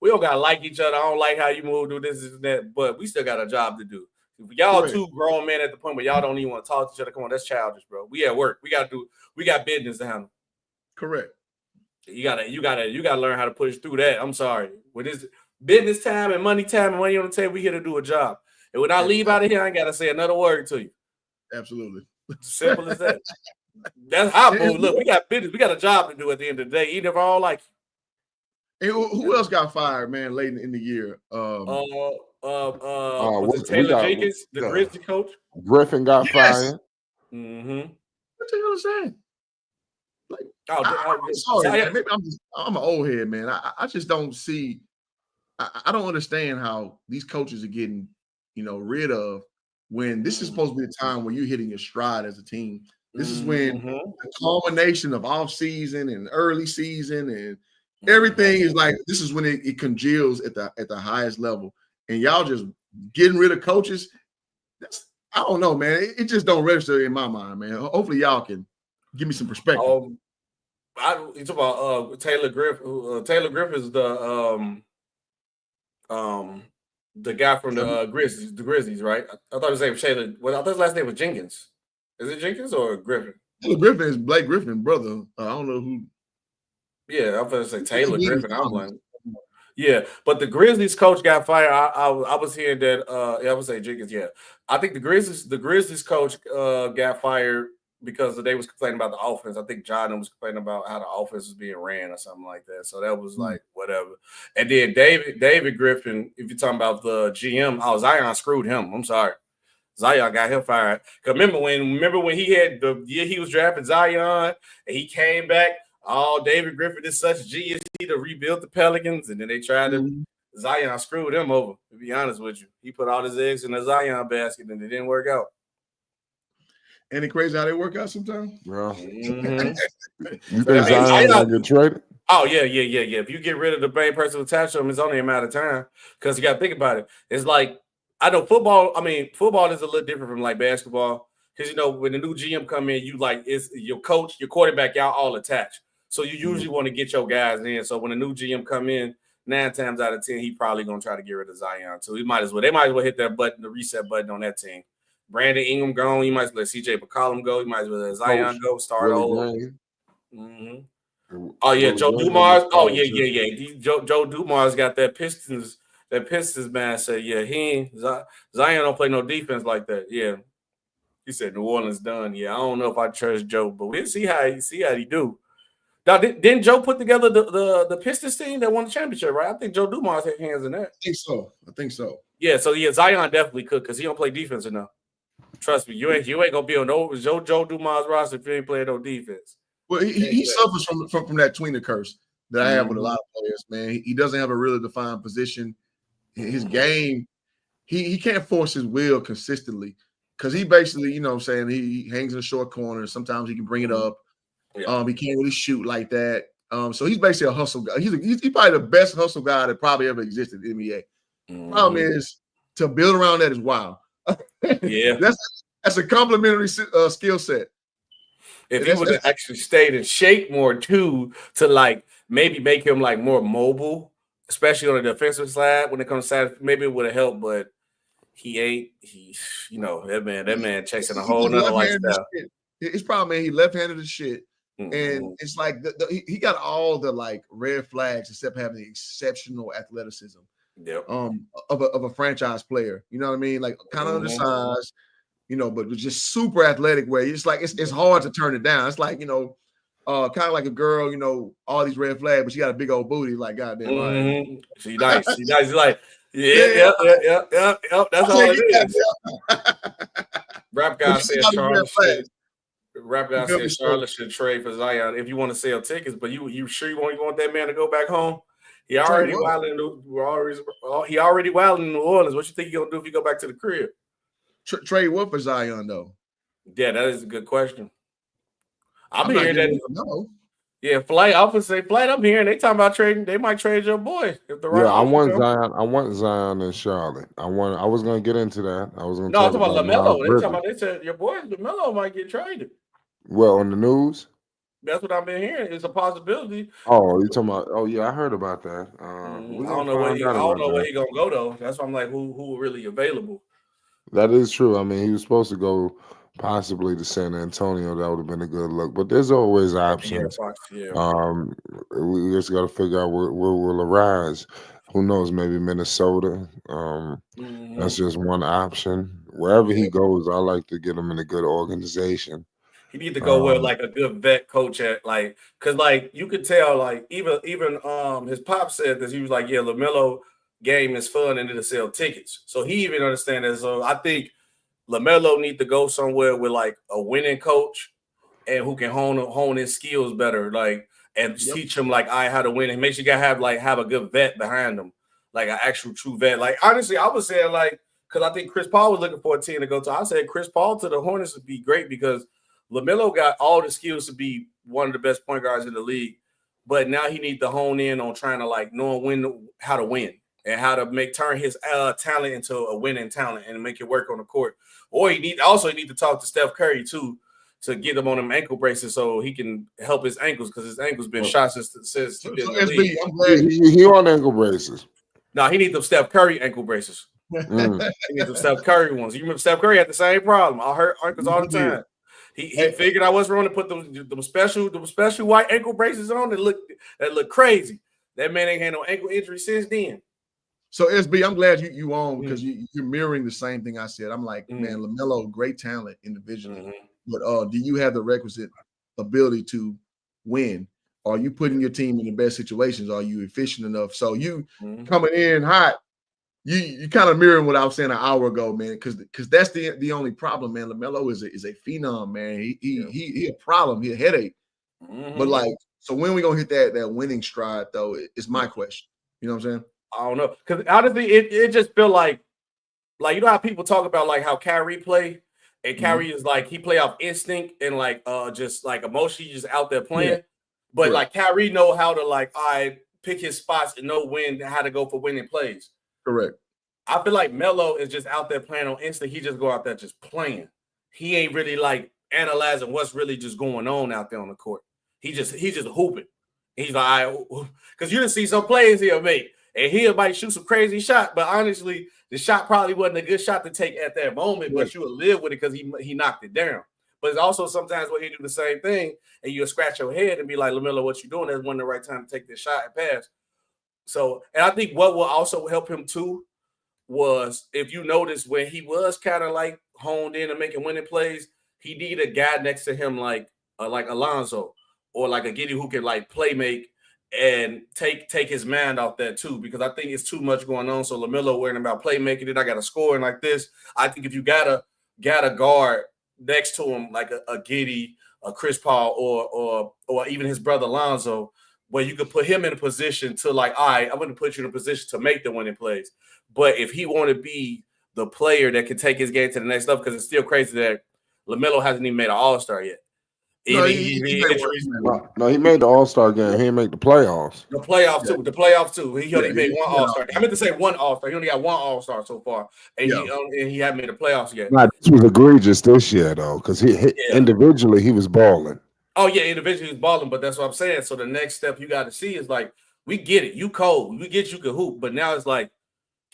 we don't got to like each other. I don't like how you move, do this and that, but we still got a job to do. If y'all two grown men at the point where y'all don't even want to talk to each other, come on, that's childish, bro. We at work. We got business to handle. Correct. You gotta learn how to push through that. I'm sorry. When it's business time and money on the table, we here to do a job. And when I leave out of here, I ain't got to say another word to you. Absolutely. Simple as that. That's how I move. Look, we got business. We got a job to do at the end of the day, even if I don't like you. And who else got fired, man, late in the year? Was it Taylor Jenkins, the Grizzly coach? Griffin got fired. Mm-hmm. What the hell is that? Like, I'm sorry, maybe I'm an old head, man. I just don't see. I don't understand how these coaches are getting, rid of, when this is supposed to be the time when you're hitting your stride as a team. This is when the culmination of off season and early season and everything is like, this is when it congeals at the highest level. And y'all just getting rid of coaches. I don't know, man. It just don't register in my mind, man. Hopefully y'all can give me some perspective. You talk about Taylor Griffin. Taylor Griffin is the guy from the Grizzlies, right? I thought his name was Taylor. Well, I thought his last name was Jenkins. Is it Jenkins or Griffin? Taylor Griffin is Blake Griffin's brother. I don't know who. Yeah, I'm gonna say Taylor Griffin. I'm like, yeah, but the Grizzlies coach got fired. I was hearing that. I would say Jenkins. Yeah, I think the Grizzlies coach got fired because they was complaining about the offense. I think John was complaining about how the offense was being ran or something like that. So that was like whatever. And then David Griffin, if you're talking about the GM, Zion screwed him. I'm sorry. Zion got him fired. Cause remember when he had the year he was drafting Zion and he came back, David Griffin is such genius to rebuild the Pelicans, and then they tried to Zion screwed him over, to be honest with you. He put all his eggs in the Zion basket and it didn't work out. Ain't it crazy how they work out sometimes? Bro. Mm-hmm. You think Zion gonna get traded? Oh, yeah. If you get rid of the main person attached to him, it's only a matter of time. Because you got to think about it. It's like, I know football is a little different from like basketball. because when the new GM come in, you like it's your coach, your quarterback, y'all all attached. So you usually want to get your guys in. So when a new GM come in, 9 times out of 10, he probably gonna try to get rid of Zion too. They might as well hit that button, the reset button on that team. Brandon Ingram gone. You might as well let CJ McCollum go. You might as well let Zion go. Start over. Oh yeah, Joe Dumars. Oh yeah. Joe Dumars got that Pistons man said, yeah, Zion don't play no defense like that. Yeah. He said New Orleans done. Yeah, I don't know if I trust Joe, but we'll see how he do. Now, didn't Joe put together the Pistons team that won the championship, right? I think Joe Dumars had hands in that. I think so. Yeah, so yeah, Zion definitely could because he don't play defense enough. Trust me, you ain't gonna be on no Joe Dumars roster if you ain't playing no defense. Well, he suffers from that tweener curse that I have with a lot of players, man. He doesn't have a really defined position. His game, he can't force his will consistently because he basically, he hangs in the short corner. Sometimes he can bring it up. Yeah. He can't really shoot like that. So he's basically a hustle guy. He's probably the best hustle guy that probably ever existed in the NBA. Problem is to build around that is wild. Yeah, that's a complimentary skill set. If he would have actually stayed in shape more too, to like maybe make him like more mobile, especially on the defensive side when it comes to side, maybe it would have helped. But he ain't. That man chasing a whole nother lifestyle. His problem, man, he left-handed as shit. And it's like he got all the like red flags except having the exceptional athleticism of a franchise player. You know what I mean? Like kind of undersized, but just super athletic where it's like it's hard to turn it down. It's like, kind of like a girl, all these red flags, but she got a big old booty, like goddamn. Right. She nice. She's like, yeah. That's all it is. Rap guy said Charlotte should trade for Zion if you want to sell tickets, but you sure you want that man to go back home? He already wilding in New Orleans. What you think he gonna do if you go back to the crib? Trade what for Zion though? Yeah, that is a good question. I'm hearing that. No. Yeah, Flight. I would say Flight. I'm hearing they talking about trading. They might trade your boy if the right. Yeah, I want Zion in Charlotte. I was gonna get into that. I was gonna. No, I'm talking about Lamelo. They said your boy Lamelo might get traded. Well, on the news. That's what I've been hearing. It's a possibility. Oh, you talking about? Oh, yeah, I heard about that. I don't know where he gonna go though. That's why I'm like, who really available? That is true. I mean, he was supposed to go possibly to San Antonio. That would have been a good look. But there's always options. Yeah. We just got to figure out where will arise. Who knows? Maybe Minnesota. That's just one option. Wherever he goes, I like to get him in a good organization. He need to go with like a good vet coach at like, cause like you could tell like even his pop said this. He was like, yeah, LaMelo game is fun and it'll sell tickets. So he even understands that. So I think LaMelo need to go somewhere with like a winning coach and who can hone his skills better, like and teach him like how to win. And make sure you gotta have a good vet behind him, like an actual true vet. Like honestly, I was saying like because I think Chris Paul was looking for a team to go to. I said Chris Paul to the Hornets would be great because LaMelo got all the skills to be one of the best point guards in the league, but now he needs to hone in on trying to like knowing how to win and how to turn his talent into a winning talent and make it work on the court. Or he need to talk to Steph Curry too to get him on them ankle braces so he can help his ankles because his ankles been shot since he been in the league. I'm glad he on ankle braces. No, he needs them Steph Curry ankle braces. He needs them Steph Curry ones. You remember Steph Curry had the same problem. I hurt ankles all the time. He figured I was wrong to put them special white ankle braces on that look crazy. That man ain't had no ankle injury since then. So SB, I'm glad you on because you're mirroring the same thing I said. I'm like, man, LaMelo, great talent individually, but do you have the requisite ability to win? Are you putting your team in the best situations? Are you efficient enough? So you coming in hot. You kind of mirroring what I was saying an hour ago, man, because that's the only problem, man. LaMelo is a phenom, man. He a problem, he a headache. But like, so when we gonna hit that winning stride though? It's my question. You know what I'm saying? I don't know, because honestly, it just feel like you know how people talk about like how Kyrie play, and Kyrie is like he play off instinct and like just like emotion, just out there playing. But like Kyrie know how to like pick his spots and know how to go for winning plays. Correct. I feel like Melo is just out there playing on instinct. He just go out there just playing. he ain't really like analyzing what's really just going on out there on the court. He's just hooping. He's like, because you didn't see some plays he'll make, and he might shoot some crazy shot, but honestly, the shot probably wasn't a good shot to take at that moment, but you will live with it because he knocked it down. But it's also sometimes where he do the same thing, and you'll scratch your head and be like, Lamelo, what you doing? That's one the right time to take this shot and pass. So, and I think what will also help him too was if you notice when he was kind of like honed in and making winning plays, he needed a guy next to him like Lonzo or like a Giddey who can like play make and take his mind off that too, because I think it's too much going on. So Lamelo worrying about playmaking, then I got to score like this. I think if you got a guard next to him like a Giddey, a Chris Paul, or even his brother Lonzo, where you could put him in a position to like, all right, I'm going to put you in a position to make the winning plays. But if he want to be the player that can take his game to the next level, because it's still crazy that Lamelo hasn't even made an All-Star yet. No, he made the All-Star game. He didn't make the playoffs. The playoffs too. He only made one All-Star. I meant to say one All-Star. He only got one All-Star so far, and he hasn't made the playoffs yet. Nah, this was egregious this year though, because individually he was balling. Oh yeah, individually he's balling, but that's what I'm saying. So the next step you got to see is like, we get it. You cold. We get you can hoop, but now it's like,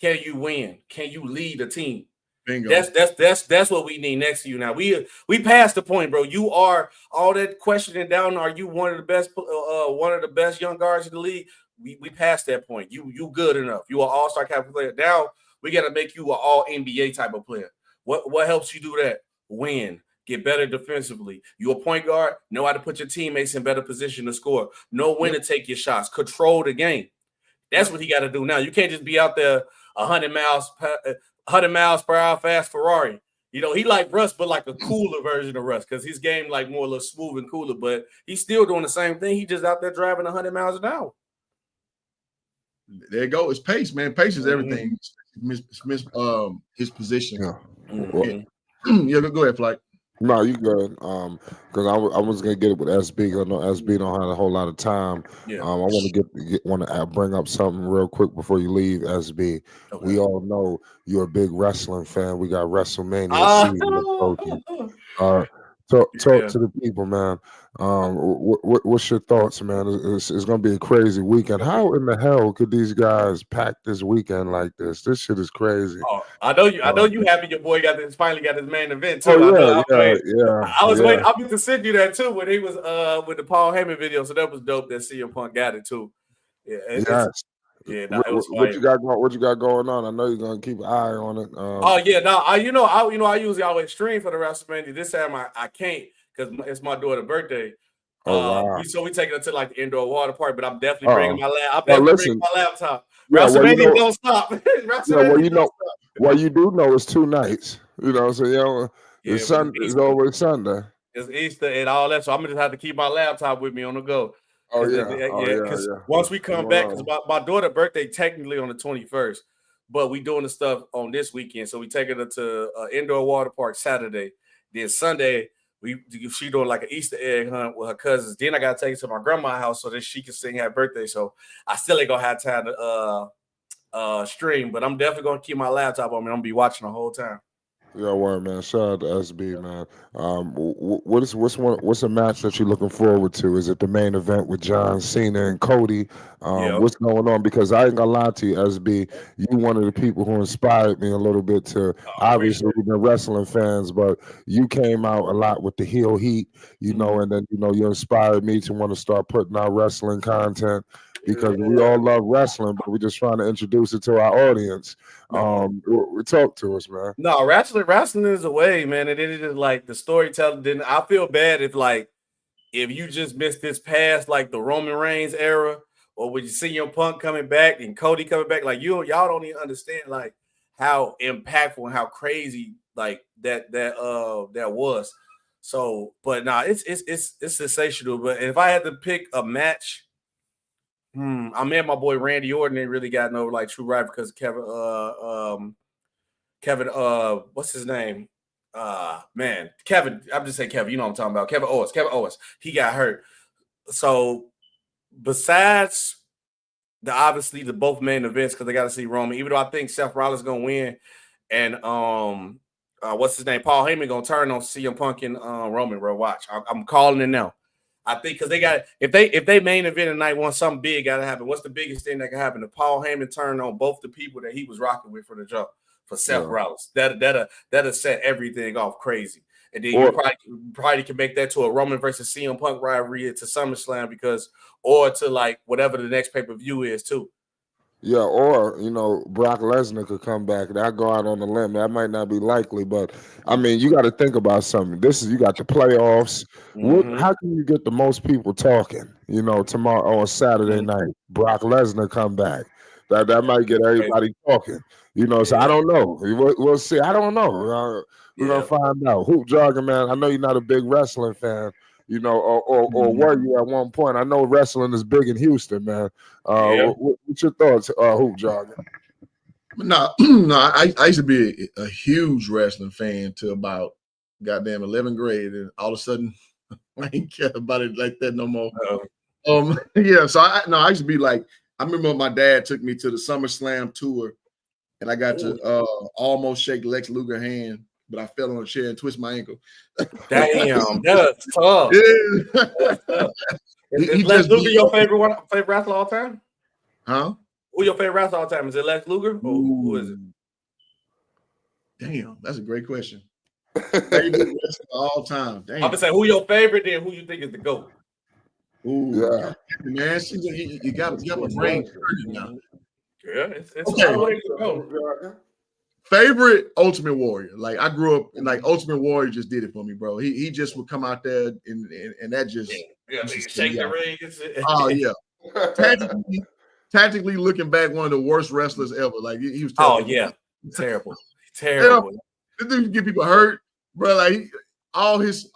can you win? Can you lead a team? Bingo. That's what we need next to you now. We passed the point, bro. You are all that questioning down. Are you one of the best young guards in the league? We passed that point. You good enough. You are all-star caliber player. Now we got to make you an all NBA type of player. What helps you do that? Win. Get better defensively. You're a point guard. Know how to put your teammates in better position to score. Know when to take your shots. Control the game. That's what he got to do now. You can't just be out there 100 miles per hour fast Ferrari. You know, he like Russ, but like a cooler version of Russ, because his game like more a little smooth and cooler, but he's still doing the same thing. He just out there driving 100 miles an hour. There you go. It's pace, man. Pace is everything. His position. Yeah, go ahead, Flight. No, you good. Because I was gonna get it with SB. I know SB don't have a whole lot of time. Yeah. I want to bring up something real quick before you leave, SB. Okay. We all know you're a big wrestling fan. We got WrestleMania season approaching. Talk to the people, man. What's your thoughts, man? It's going to be a crazy weekend. How in the hell could these guys pack this weekend like this? This shit is crazy. Oh, I know you happy your boy finally got his main event too. I was waiting. I meant to send you that too when he was with the Paul Heyman video. So that was dope that CM Punk got it too. Yeah. It was what you got going on? I know you're gonna keep an eye on it. I usually always stream for the WrestleMania. This time I can't because it's my daughter's birthday. Wow. So we taking it to like the indoor water park, but I'm definitely bringing my bringing my laptop. WrestleMania don't stop. What you do know is 2 nights. You know, so it's Sunday. It's always Sunday. It's Easter and all that, so I'm gonna just have to keep my laptop with me on the go. Because once we come back, because my daughter's birthday technically on the 21st, but we doing the stuff on this weekend. So we taking her to indoor water park Saturday. Then Sunday, she doing like an Easter egg hunt with her cousins. Then I gotta take her to my grandma's house so that she can sing happy birthday. So I still ain't gonna have time to stream, but I'm definitely gonna keep my laptop on me. I'm gonna be watching the whole time. Yeah, word, man. Shout out to SB, man. What's a match that you're looking forward to? Is it the main event with John Cena and Cody? What's going on? Because I ain't gonna lie to you, SB. You one of the people who inspired me a little bit to. Obviously, we've been wrestling fans, but you came out a lot with the heel heat, and then you inspired me to want to start putting out wrestling content. Because we all love wrestling, but we're just trying to introduce it to our audience. Talk to us, man. No, wrestling is a way, man. And it is like the storytelling. Then I feel bad if you just missed this past like the Roman Reigns era, or when you see your Punk coming back and Cody coming back, like y'all don't even understand like how impactful and how crazy like that was. So, but it's sensational. But if I had to pick a match. I met my boy Randy Orton and really got no like true right because Kevin, what's his name? Kevin, I'm just saying Kevin, you know what I'm talking about. Kevin Owens, he got hurt. So besides the both main events, because they got to see Roman, even though I think Seth Rollins gonna win and what's his name? Paul Heyman gonna turn on CM Punk and Roman, bro. Watch. I'm calling it now. I think because they got if they main event tonight, want something big gotta happen. What's the biggest thing that can happen? If Paul Heyman turned on both the people that he was rocking with for the jump for Seth Rollins, that'll set everything off crazy. And then you probably can make that to a Roman versus CM Punk rivalry to SummerSlam or to like whatever the next pay-per-view is too. Yeah, or Brock Lesnar could come back. That go out on the limb. That might not be likely, but I mean, you got to think about something. You got the playoffs. How can you get the most people talking? Tomorrow or Saturday night, Brock Lesnar come back. That might get everybody talking. So I don't know. We'll see. I don't know. We're gonna find out. Hoop jogging, man. I know you're not a big wrestling fan. Or were you at one point? I know wrestling is big in Houston, man. What's your thoughts, hoop jogging? No, I used to be a huge wrestling fan till about goddamn 11th grade, and all of a sudden I ain't care about it like that no more. So I used to be like, I remember my dad took me to the SummerSlam tour, and I got to almost shake Lex Luger's hand, but I fell on a chair and twisted my ankle. Damn, that's tough. Is Lex Luger your favorite wrestler all time? Huh? Who your favorite wrestler all time? Is it Lex Luger? Or who is it? Damn, that's a great question. Favorite wrestler all time. Damn. I'm gonna say who your favorite, then who you think is the GOAT. Ooh, yeah, man. You got my brain turning now. Yeah, it's okay. Way to go. Favorite Ultimate Warrior. Like I grew up and like Ultimate Warrior just did it for me, bro. He just would come out there and that just shake the ring. Oh yeah. Tactically looking back, one of the worst wrestlers ever. Like he was terrible. Oh yeah, terrible. This dude get people hurt, bro. Like all his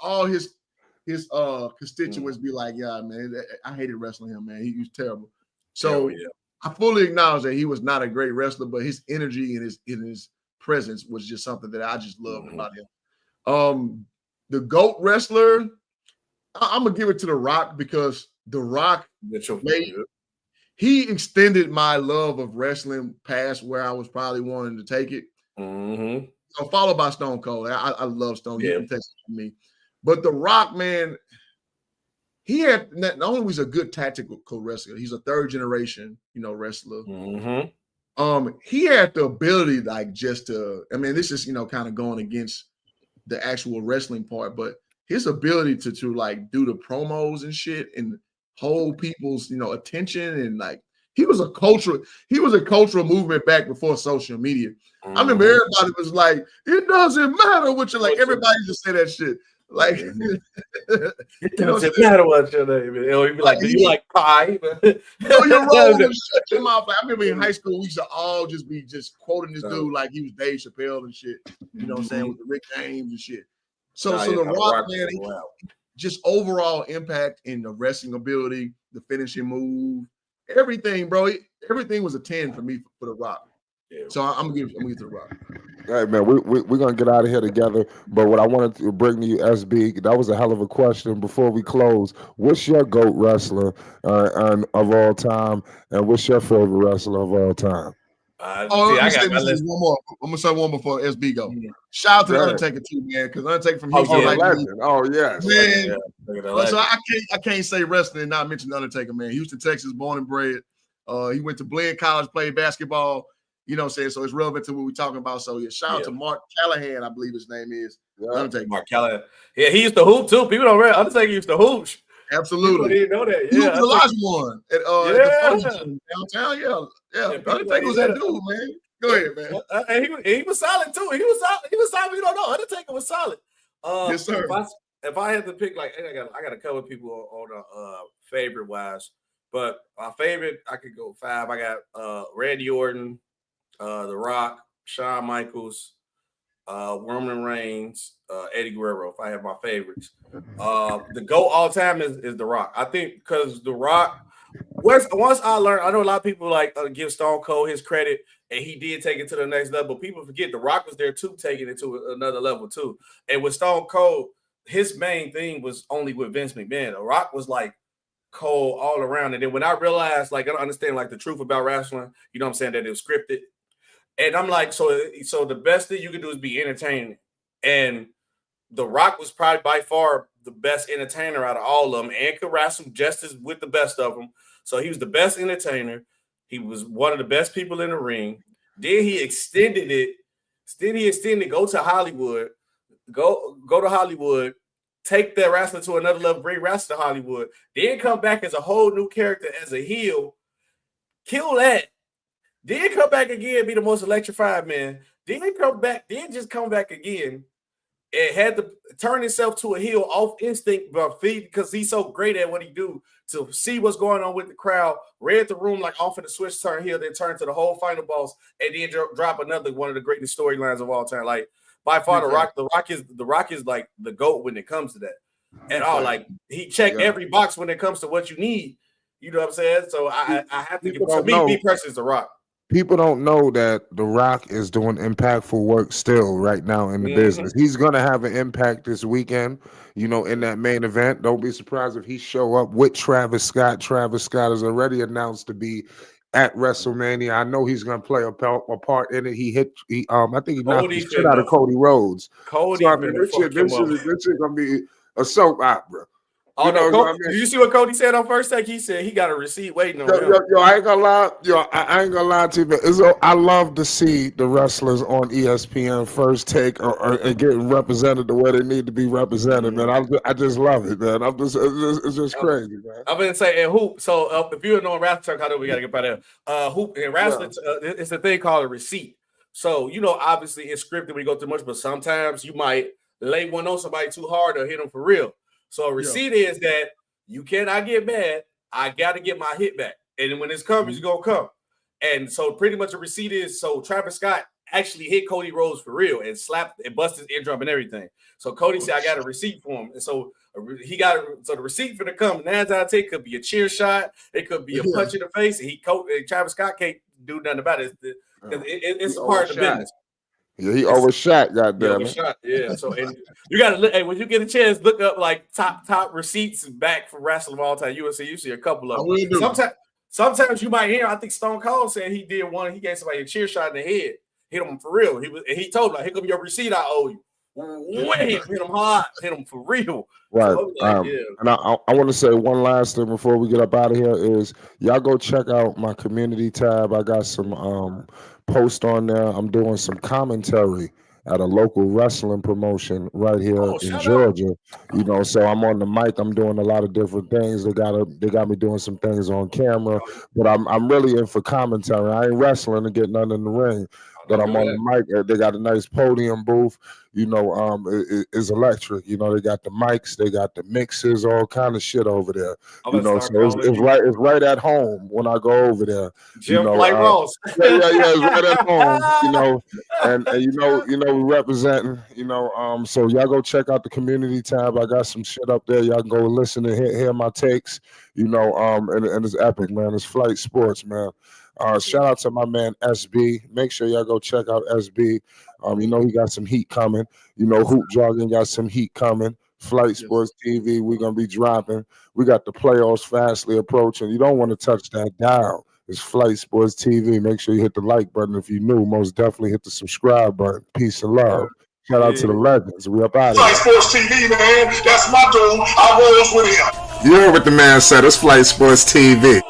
constituents be like, yeah, man, I hated wrestling him, man. He was terrible. So I fully acknowledge that he was not a great wrestler, but his energy and his presence was just something that I just loved about him. The GOAT wrestler, I'm gonna give it to The Rock because The Rock he extended my love of wrestling past where I was probably wanting to take it. So followed by Stone Cold. I love Stone. He can text me. But The Rock, man, he had not only was a good tactical wrestler, he's a third generation, wrestler. He had the ability, like, just to, I mean, this is, kind of going against the actual wrestling part, but his ability to like do the promos and shit and hold people's, attention, and like he was a cultural movement back before social media. I remember everybody was like, it doesn't matter what you're like, everybody just say that shit. Like it doesn't matter what your name is. He'd be like, do you like pie? You're wrong. Shut your mouth. Like, I remember in high school, we used to all just be quoting this dude like he was Dave Chappelle and shit. You know what I'm saying? With the Rick James and shit. So The Rock, man, just overall impact in the wrestling ability, the finishing move, everything, bro. Everything was a 10 for me for The Rock. So I'm gonna give it to The Rock. Hey man, we're gonna get out of here together. But what I wanted to bring to you, SB, that was a hell of a question. Before we close, what's your GOAT wrestler of all time, and what's your favorite wrestler of all time? I got one more. I'm gonna say one before SB go. Shout out to the Undertaker too, man, because Undertaker from Houston. Yes, man. So I can't say wrestling and not mention the Undertaker, man. Houston, Texas, born and bred. He went to Blaine College, played basketball. You know what I'm saying? So it's relevant to what we're talking about. So shout out to Mark Callahan, I believe his name is. Undertaker. Mark Callahan. Yeah, he used to hoop too. People don't realize Undertaker used to hoop. Absolutely. People didn't know that. He was the last one at the downtown. Yeah. Undertaker was that dude, man. Go ahead, man. And he was solid too. He was solid. You don't know. Undertaker was solid. Yes, sir. If I had to pick, like, I got a couple of people on the favorite wise, but my favorite, I could go 5. I got Randy Orton, The Rock, Shawn Michaels, Roman Reigns, Eddie Guerrero. If I have my favorites, the GOAT all time is The Rock. I think because The Rock, once I learned, I know a lot of people like give Stone Cold his credit, and he did take it to the next level. People forget The Rock was there too, taking it to another level too. And with Stone Cold, his main thing was only with Vince McMahon. The Rock was like cold all around. And then when I realized, like, I don't understand like the truth about wrestling, you know what I'm saying, that it was scripted. And I'm like, so the best thing you can do is be entertaining. And The Rock was probably by far the best entertainer out of all of them, and could wrestle just as with the best of them. So he was the best entertainer. He was one of the best people in the ring. Then he extended it. Then he extended, go to Hollywood, go to Hollywood, take that wrestler to another level, bring wrestler to Hollywood, then come back as a whole new character as a heel, kill that, then come back again, be the most electrified man, then come back, then just come back again, and had to turn himself to a heel off instinct, but because he's so great at what he do, to see what's going on with the crowd, read the room like off of the switch, turn heel, then turn to the whole final boss, and then drop another one of the greatest storylines of all time. Like by far, The Rock is like the GOAT when it comes to that. And all like he checked every box when it comes to what you need. You know what I'm saying? So I have to give to me personally is The Rock. People don't know that The Rock is doing impactful work still right now in the business. He's going to have an impact this weekend, you know, in that main event. Don't be surprised if he show up with Travis Scott. Travis Scott is already announced to be at WrestleMania. I know he's going to play a part in it. I think he knocked the shit out of Cody Rhodes. This is going to be a soap opera. Oh, no, did you see what Cody said on First Take? He said he got a receipt waiting on him. I ain't gonna lie. I ain't gonna lie to you. I love to see the wrestlers on ESPN First Take or getting represented the way they need to be represented, man. I just love it, man. It's just crazy, man. I'm gonna say, and hoop. So if you're knowing wrestling talk, I know we gotta get by there. Hoop and wrestling, it's a thing called a receipt. So obviously it's scripted when you go too much, but sometimes you might lay one on somebody too hard or hit them for real. So a receipt is that you cannot get mad. I got to get my hit back. And then when it's coming, it's going to come. And so pretty much a receipt is, so Travis Scott actually hit Cody Rhodes for real and slapped and busted his eardrum and everything. So Cody said, I got a receipt for him. And so the receipt for the come. 9 times it could be a cheer shot. It could be a punch in the face. And Travis Scott can't do nothing about it. It's part of the business. Yeah, he overshot, goddamn it. Yeah, so and you gotta look. Hey, when you get a chance, look up like top receipts back from wrestling of all time. You see a couple of them. Sometimes you might hear. I think Stone Cold said he did one. He gave somebody a cheer shot in the head, hit him for real. He told him, like, "Here come your receipt. I owe you." Hit him hard, hit him for real. Right. So, and I want to say one last thing before we get up out of here is y'all go check out my community tab. I got some post on there. I'm doing some commentary at a local wrestling promotion right here in Georgia. So I'm on the mic. I'm doing a lot of different things. They got me doing some things on camera, but I'm really in for commentary. I ain't wrestling to get nothing in the ring, but I'm on the mic. They got a nice podium booth. It's electric. They got the mics, they got the mixers, all kind of shit over there. So it's right at home when I go over there. Ross. It's right at home. And we representing. So y'all go check out the community tab. I got some shit up there. Y'all can go listen and hear my takes. And it's epic, man. It's Flight Sports, man. Shout out to my man SB. Make sure y'all go check out SB. He got some heat coming. Hoop Jogging got some heat coming. Flight Sports TV, we're gonna be dropping. We got the playoffs fastly approaching. You don't want to touch that dial. It's Flight Sports TV. Make sure you hit the like button if you're new. Most definitely hit the subscribe button. Peace and love. Shout out to the legends. We up out of here. Flight Sports TV, man. That's my dude. I rolls with him. You heard what the man said. It's Flight Sports TV.